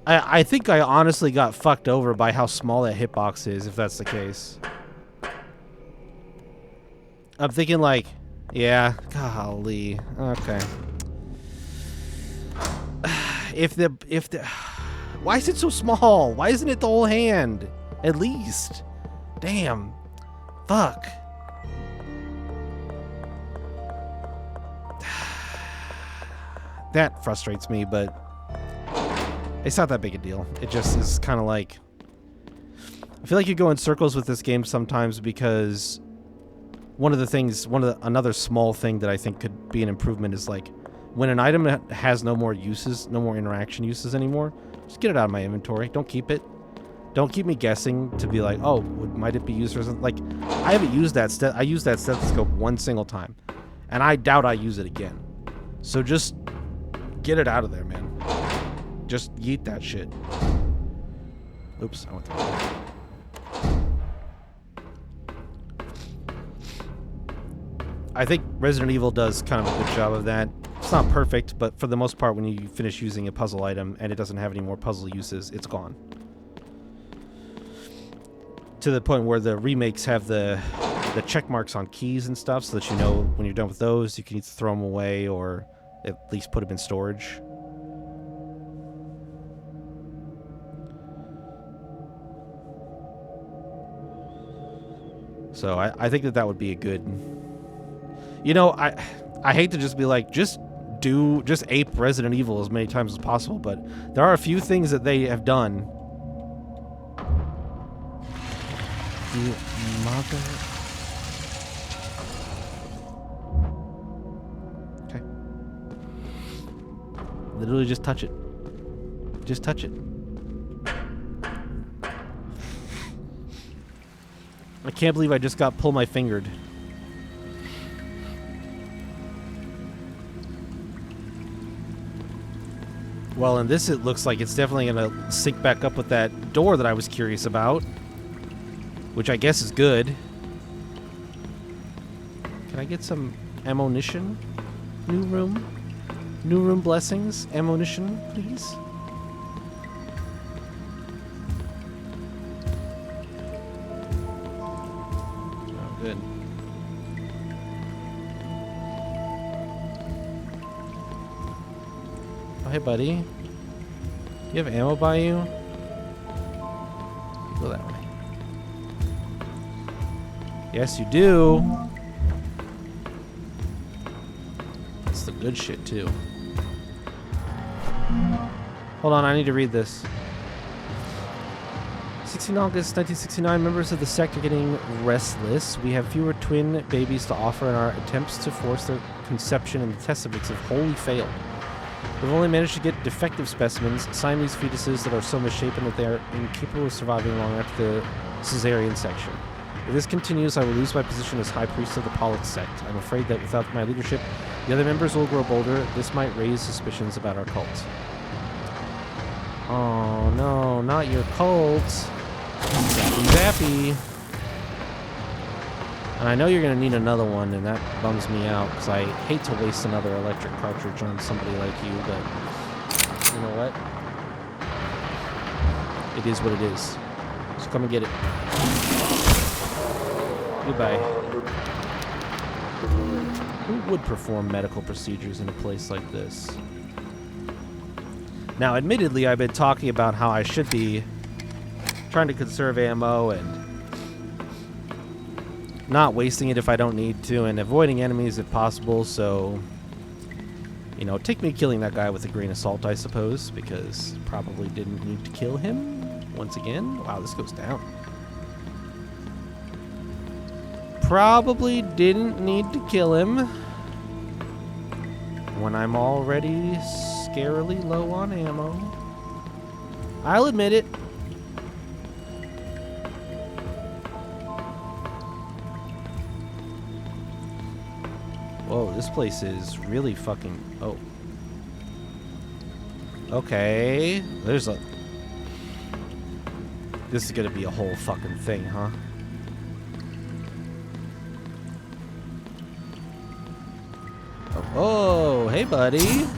Speaker 1: I think I honestly got fucked over by how small that hitbox is, if that's the case. I'm thinking like, yeah, golly, okay. If the, why is it so small? Why isn't it the whole hand? At least. Damn. Fuck. That frustrates me, but it's not that big a deal. It just is kind of like, I feel like you go in circles with this game sometimes because another small thing that I think could be an improvement is like when an item has no more uses, no more interaction uses anymore, just get it out of my inventory. Don't keep it. Don't keep me guessing to be like, oh, might it be used for something? Like, I haven't used that I used that stethoscope one single time, and I doubt I use it again. So just get it out of there, man. Just yeet that shit. Oops, I went the wrong way. I think Resident Evil does kind of a good job of that. It's not perfect, but for the most part, when you finish using a puzzle item and it doesn't have any more puzzle uses, it's gone. to the point where the remakes have the check marks on keys and stuff, so that you know when you're done with those, you can either throw them away or at least put them in storage. So I think that would be a good... You know, I hate to just be like, just ape Resident Evil as many times as possible, but there are a few things that they have done. You mother... Okay. Literally just touch it. Just touch it. I can't believe I just got pull my fingered. Well, in this it looks like it's definitely going to sync back up with that door that I was curious about. Which I guess is good. Can I get some ammunition? New room? New room blessings? Ammunition, please? Good. Oh, hey, buddy. You have ammo by you? Go that way. Yes, you do. That's the good shit, too. Hold on, I need to read this. 16 August 1969, members of the sect are getting restless. We have fewer twin babies to offer, and our attempts to force their conception and the test subjects have wholly failed. We've only managed to get defective specimens, Siamese fetuses that are so misshapen that they are incapable of surviving long after the cesarean section. If this continues, I will lose my position as High Priest of the Pollux sect. I'm afraid that without my leadership, the other members will grow bolder. This might raise suspicions about our cult. Oh no, not your cult. Zappy zappy. And I know you're going to need another one, and that bums me out, because I hate to waste another electric cartridge on somebody like you, but you know what? It is what it is. So come and get it. Goodbye. Who would perform medical procedures in a place like this? Now, admittedly, I've been talking about how I should be trying to conserve ammo and not wasting it if I don't need to, and avoiding enemies if possible, so, you know, take me killing that guy with a grain of salt, I suppose, because probably didn't need to kill him once again. Wow, this goes down. Probably didn't need to kill him when I'm already scarily low on ammo. I'll admit it. Whoa, this place is really fucking... Oh. Okay. There's a... This is gonna be a whole fucking thing, huh? Oh, hey, buddy.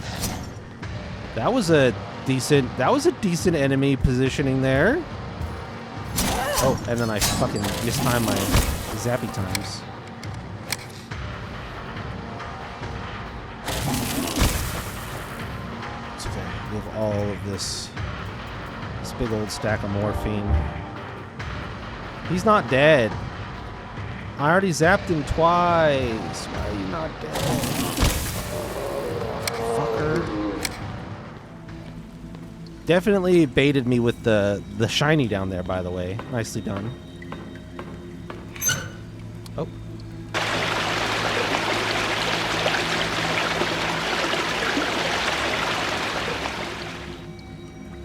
Speaker 1: That was a decent enemy positioning there. Oh, and then I fucking mistimed my zappy times. It's okay. We have all of this big old stack of morphine. He's not dead. I already zapped him twice. Why are you not dead? Fucker. Definitely baited me with the shiny down there, by the way. Nicely done. Oh.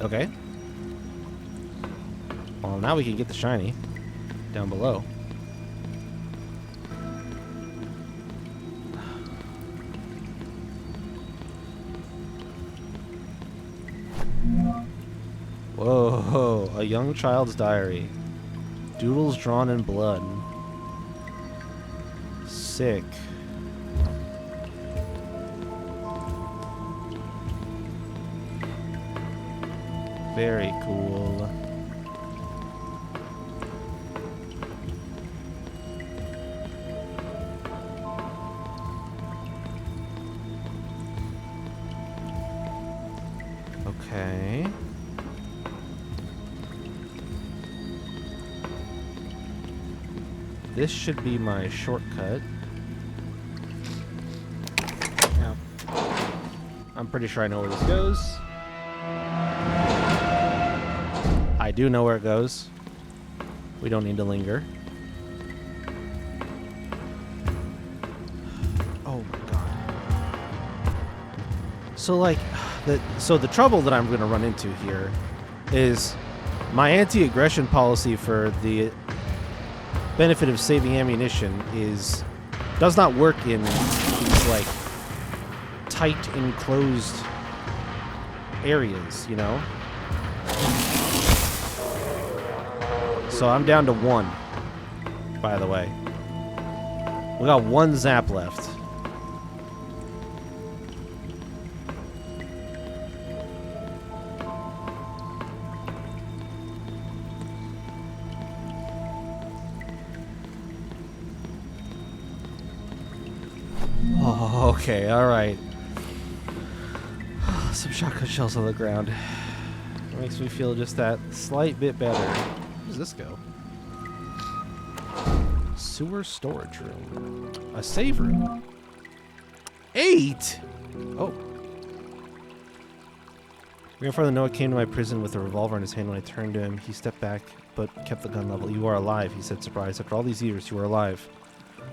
Speaker 1: Okay. Well, now we can get the shiny down below. Whoa, a young child's diary. Doodles drawn in blood. Sick. Very cool. This should be my shortcut. Now, I'm pretty sure I know where this goes. I do know where it goes. We don't need to linger. Oh my god. So like, the trouble that I'm going to run into here is my anti-aggression policy for the benefit of saving ammunition does not work in these like tight enclosed areas, you know? So I'm down to 1, by the way. We got 1 zap left. Oh, okay, alright. Some shotgun shells on the ground. It makes me feel just that slight bit better. Where does this go? Sewer storage room. A save room. 8! Oh. Grandfather Noah came to my prison with a revolver in his hand. When I turned to him, he stepped back, but kept the gun level. You are alive, he said, surprised. After all these years, you are alive.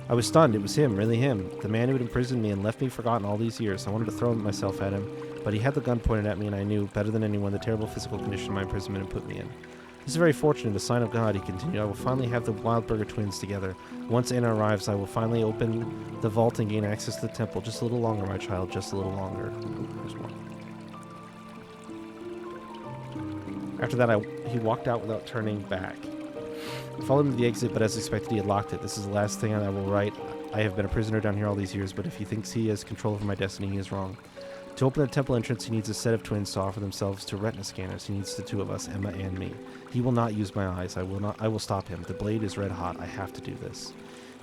Speaker 1: I was stunned. It was him, really him. The man who had imprisoned me and left me forgotten all these years. I wanted to throw myself at him, but he had the gun pointed at me, and I knew, better than anyone, the terrible physical condition my imprisonment had put me in. This is very fortunate, a sign of God, he continued. I will finally have the Wildberger twins together. Once Anna arrives, I will finally open the vault and gain access to the temple. Just a little longer, my child, just a little longer. There's one. After that, he walked out without turning back. I followed him to the exit, but as expected, he had locked it. This is the last thing I will write. I have been a prisoner down here all these years, but if he thinks he has control over my destiny, he is wrong. To open the temple entrance, he needs a set of twins to offer themselves to retina scanners. He needs the 2 of us, Emma and me. He will not use my eyes. I will stop him. The blade is red hot. I have to do this.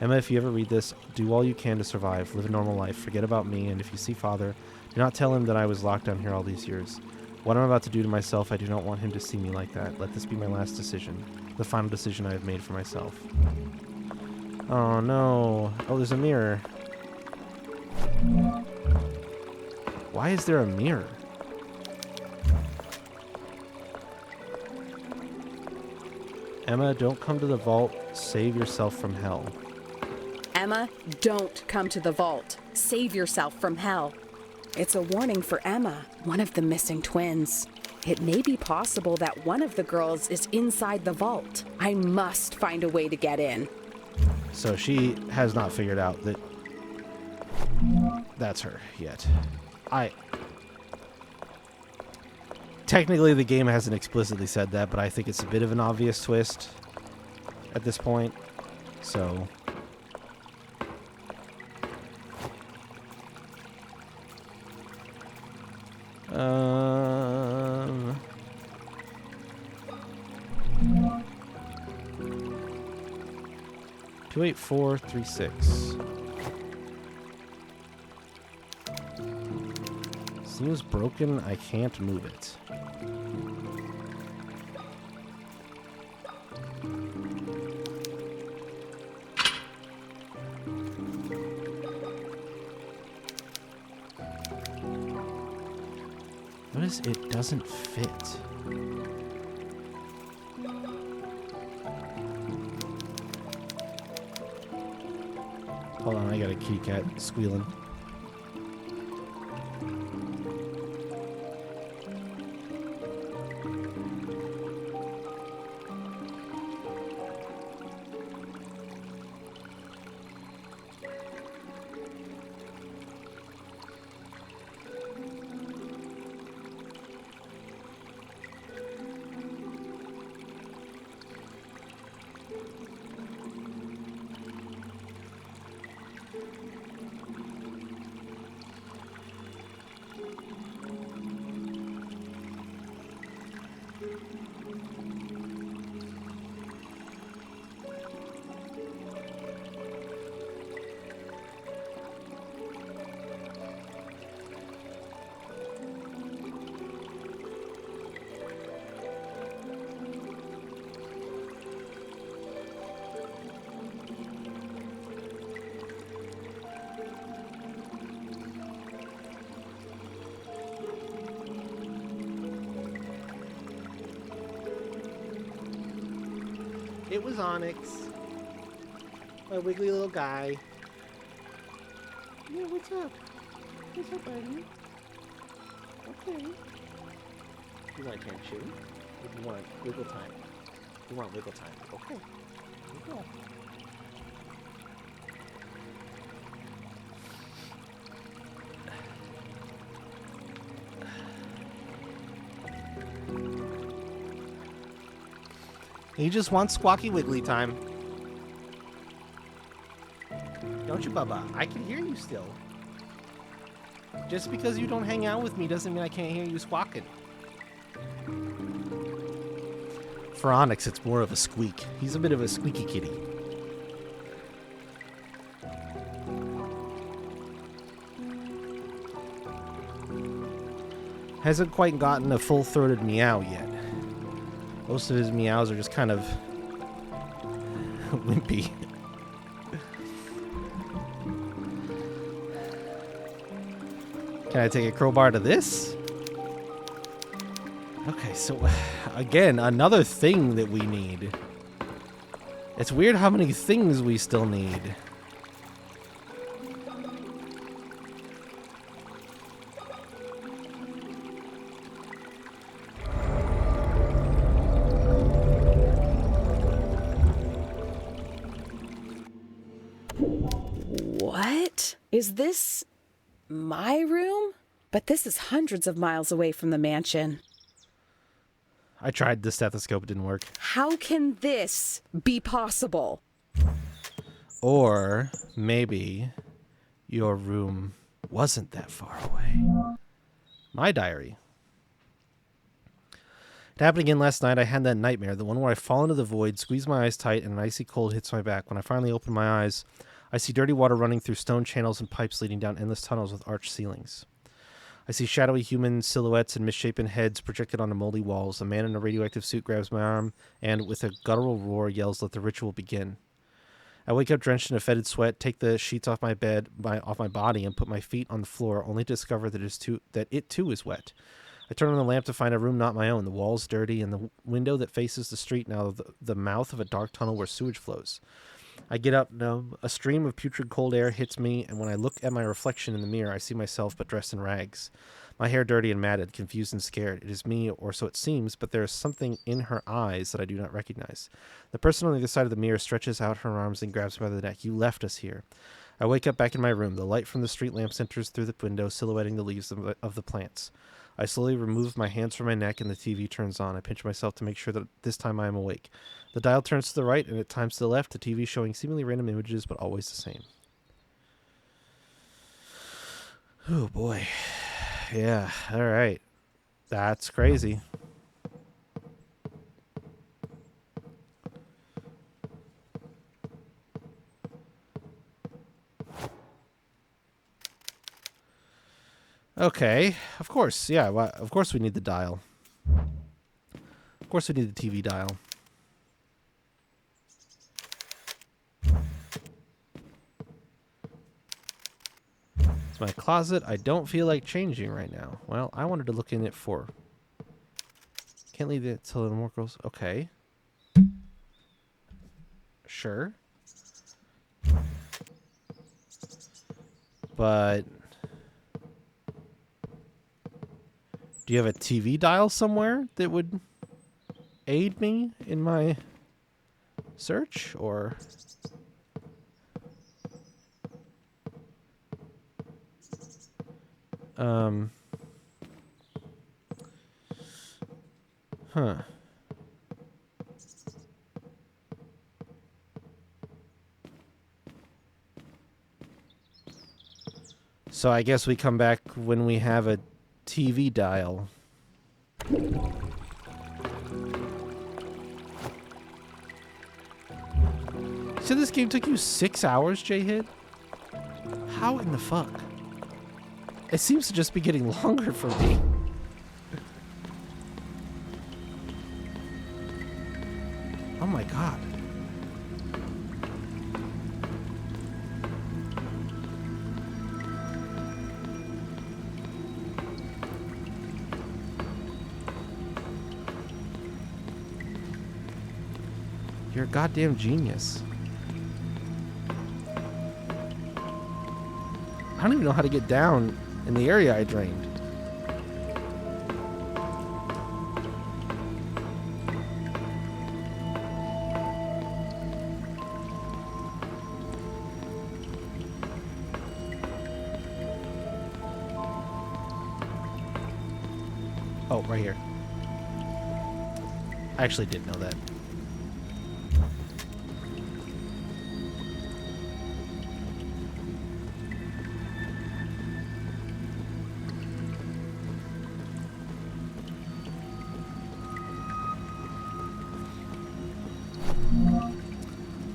Speaker 1: Emma, if you ever read this, do all you can to survive. Live a normal life. Forget about me, and if you see Father, do not tell him that I was locked down here all these years. What I'm about to do to myself, I do not want him to see me like that. Let this be my last decision. The final decision I have made for myself. Oh, no. Oh, there's a mirror. Why is there a mirror? Emma, don't come to the vault. Save yourself from hell.
Speaker 2: Emma, don't come to the vault. Save yourself from hell. It's a warning for Emma, one of the missing twins. It may be possible that one of the girls is inside the vault. I must find a way to get in.
Speaker 1: So she has not figured out that that's her yet. Technically, the game hasn't explicitly said that, but I think it's a bit of an obvious twist at this point. So... Um... 28436. Seems broken. I can't move it. Notice it doesn't fit. Hold on, I got a kitty cat squealing. It was Onyx. My wiggly little guy. Yeah, what's up? What's up, buddy? Okay. You want a hand chew? Or do you want wiggle time? You want wiggle time. Okay. Here we go. He just wants squawky wiggly time. Don't you, Bubba? I can hear you still. Just because you don't hang out with me doesn't mean I can't hear you squawking. For Onyx, it's more of a squeak. He's a bit of a squeaky kitty. Hasn't quite gotten a full-throated meow yet. Most of his meows are just kind of wimpy. Can I take a crowbar to this? Okay, so again, another thing that we need. It's weird how many things we still need.
Speaker 2: What? Is this my room? But this is hundreds of miles away from the mansion.
Speaker 1: I tried the stethoscope, it didn't work.
Speaker 2: How can this be possible?
Speaker 1: Or maybe your room wasn't that far away. My diary. It happened again last night. I had that nightmare, the one where I fall into the void, squeeze my eyes tight, and an icy cold hits my back. When I finally open my eyes, I see dirty water running through stone channels and pipes leading down endless tunnels with arched ceilings. I see shadowy human silhouettes and misshapen heads projected onto moldy walls. A man in a radioactive suit grabs my arm and, with a guttural roar, yells, "Let the ritual begin." I wake up drenched in a fetid sweat, take the sheets off my bed, off my body, and put my feet on the floor, only to discover that it too is wet. I turn on the lamp to find a room not my own, the walls dirty, and the window that faces the street now the mouth of a dark tunnel where sewage flows. I get up, numb. A stream of putrid cold air hits me, and when I look at my reflection in the mirror, I see myself but dressed in rags. My hair dirty and matted, confused and scared. It is me, or so it seems, but there is something in her eyes that I do not recognize. The person on the other side of the mirror stretches out her arms and grabs me by the neck. "You left us here." I wake up back in my room. The light from the street lamps enters through the window, silhouetting the leaves of the plants. I slowly remove my hands from my neck, and the TV turns on. I pinch myself to make sure that this time I am awake. The dial turns to the right, and at times to the left, the TV showing seemingly random images, but always the same. Oh, boy. Yeah, all right. That's crazy. Okay, of course, yeah, of course we need the dial. Of course we need the TV dial. It's my closet. I don't feel like changing right now. Well, I wanted to look in it for... Can't leave it till the more girls... Okay. Sure. But... Do you have a TV dial somewhere that would aid me in my search, or... Huh. So I guess we come back when we have a TV dial. So this game took you 6 hours, J-Hit? How in the fuck? It seems to just be getting longer for me. Oh my god. You're a goddamn genius. I don't even know how to get down in the area I drained. Oh, right here. I actually did know that.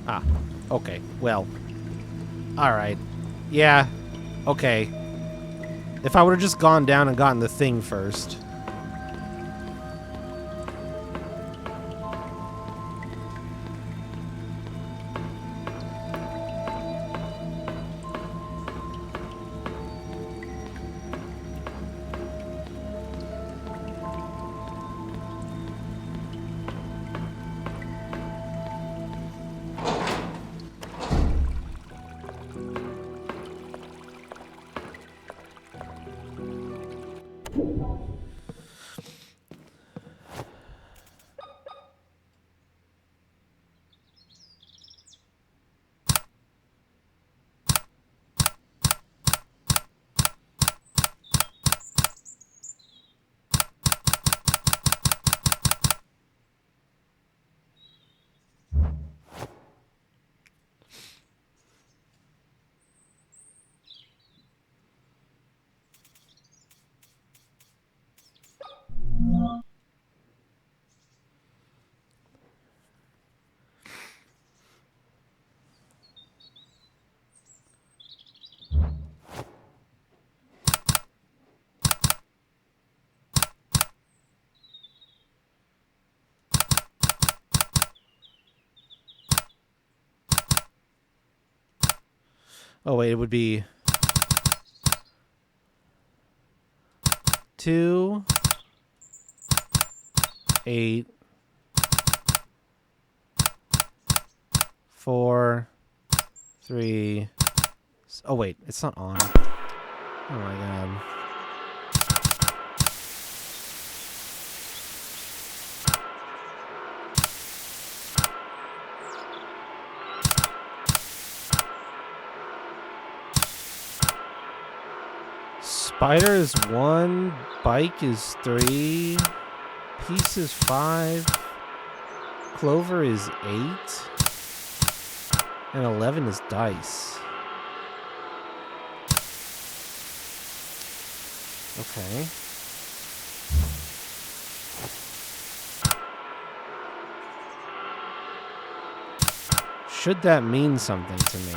Speaker 1: Ah, okay. Well, alright. Yeah, okay. If I would have just gone down and gotten the thing first. Oh, wait, it would be 2, 8, 4, 3. Oh, wait, it's not on. Oh my god. Spider is 1, bike is 3, piece is 5, clover is 8, and 11 is dice. Okay. Should that mean something to me?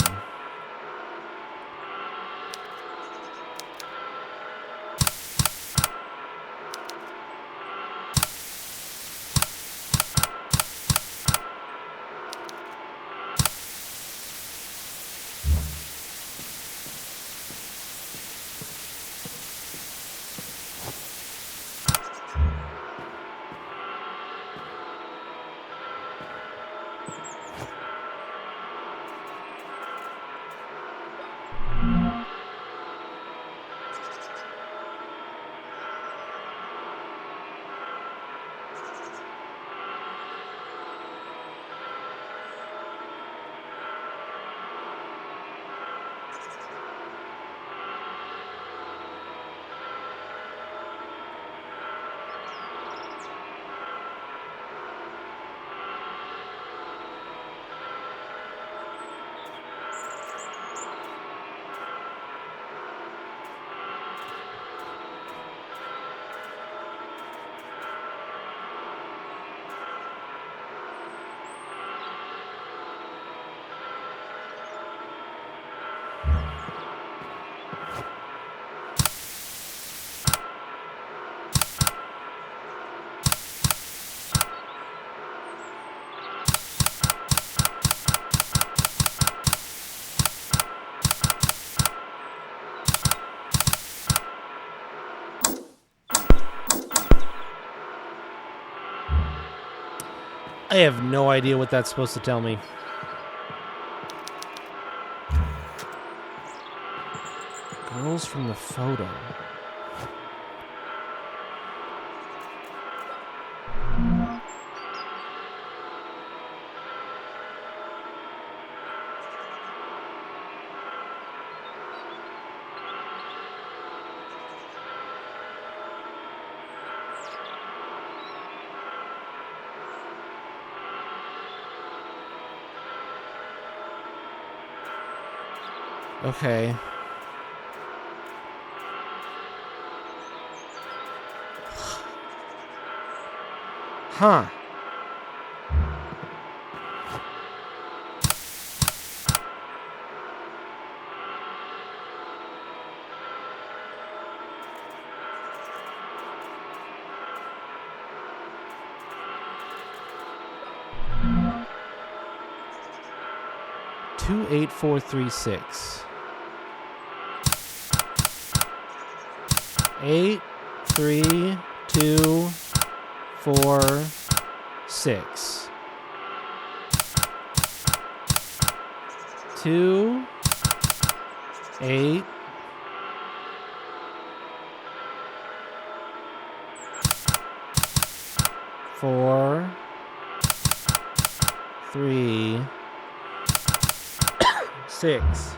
Speaker 1: I have no idea what that's supposed to tell me. Girls from the photo. Okay. Huh. Two 8-4-3-6. 8, 3, 2, 4, 6. 2, 8, 4, 3, 6.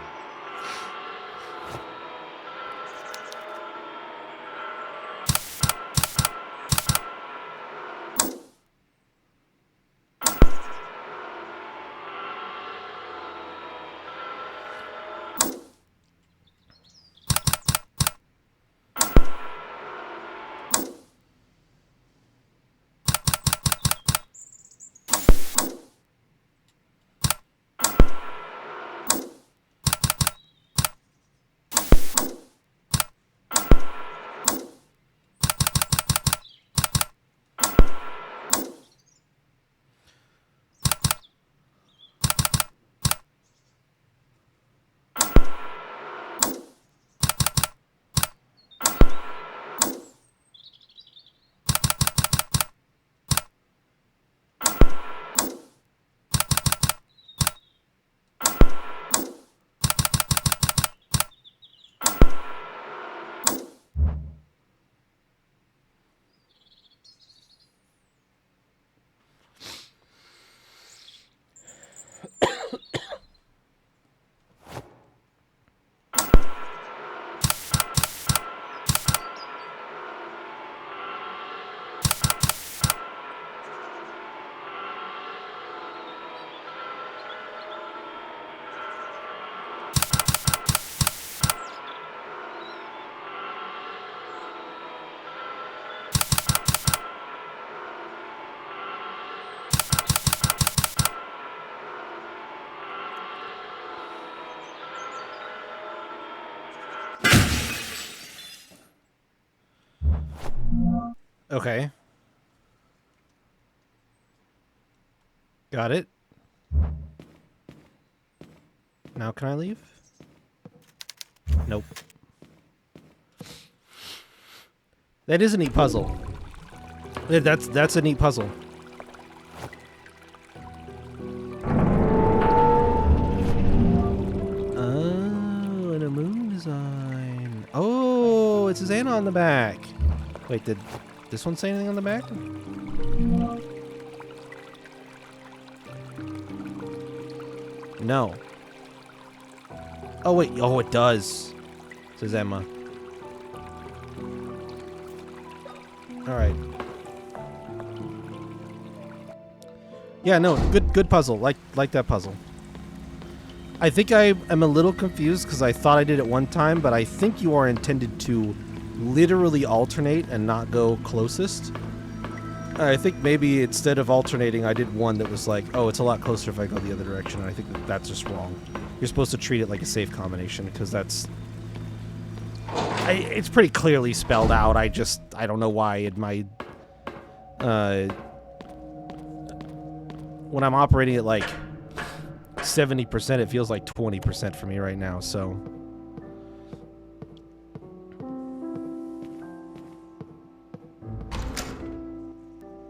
Speaker 1: Okay. Got it. Now can I leave? Nope. That is a neat puzzle. Yeah, that's a neat puzzle. Oh, and a moon design. Oh, it says Anna on the back. Wait, did this one say anything on the back? No. Oh, wait. Oh, it does. Says Emma. Alright. Yeah, no, good puzzle. Like that puzzle. I think I am a little confused because I thought I did it one time, but I think you are intended to literally alternate and not go closest. I think maybe instead of alternating, I did one that was like, oh, it's a lot closer if I go the other direction. And I think that's just wrong. You're supposed to treat it like a safe combination because that's... it's pretty clearly spelled out. I don't know why in my... when I'm operating at like 70%, it feels like 20% for me right now, so...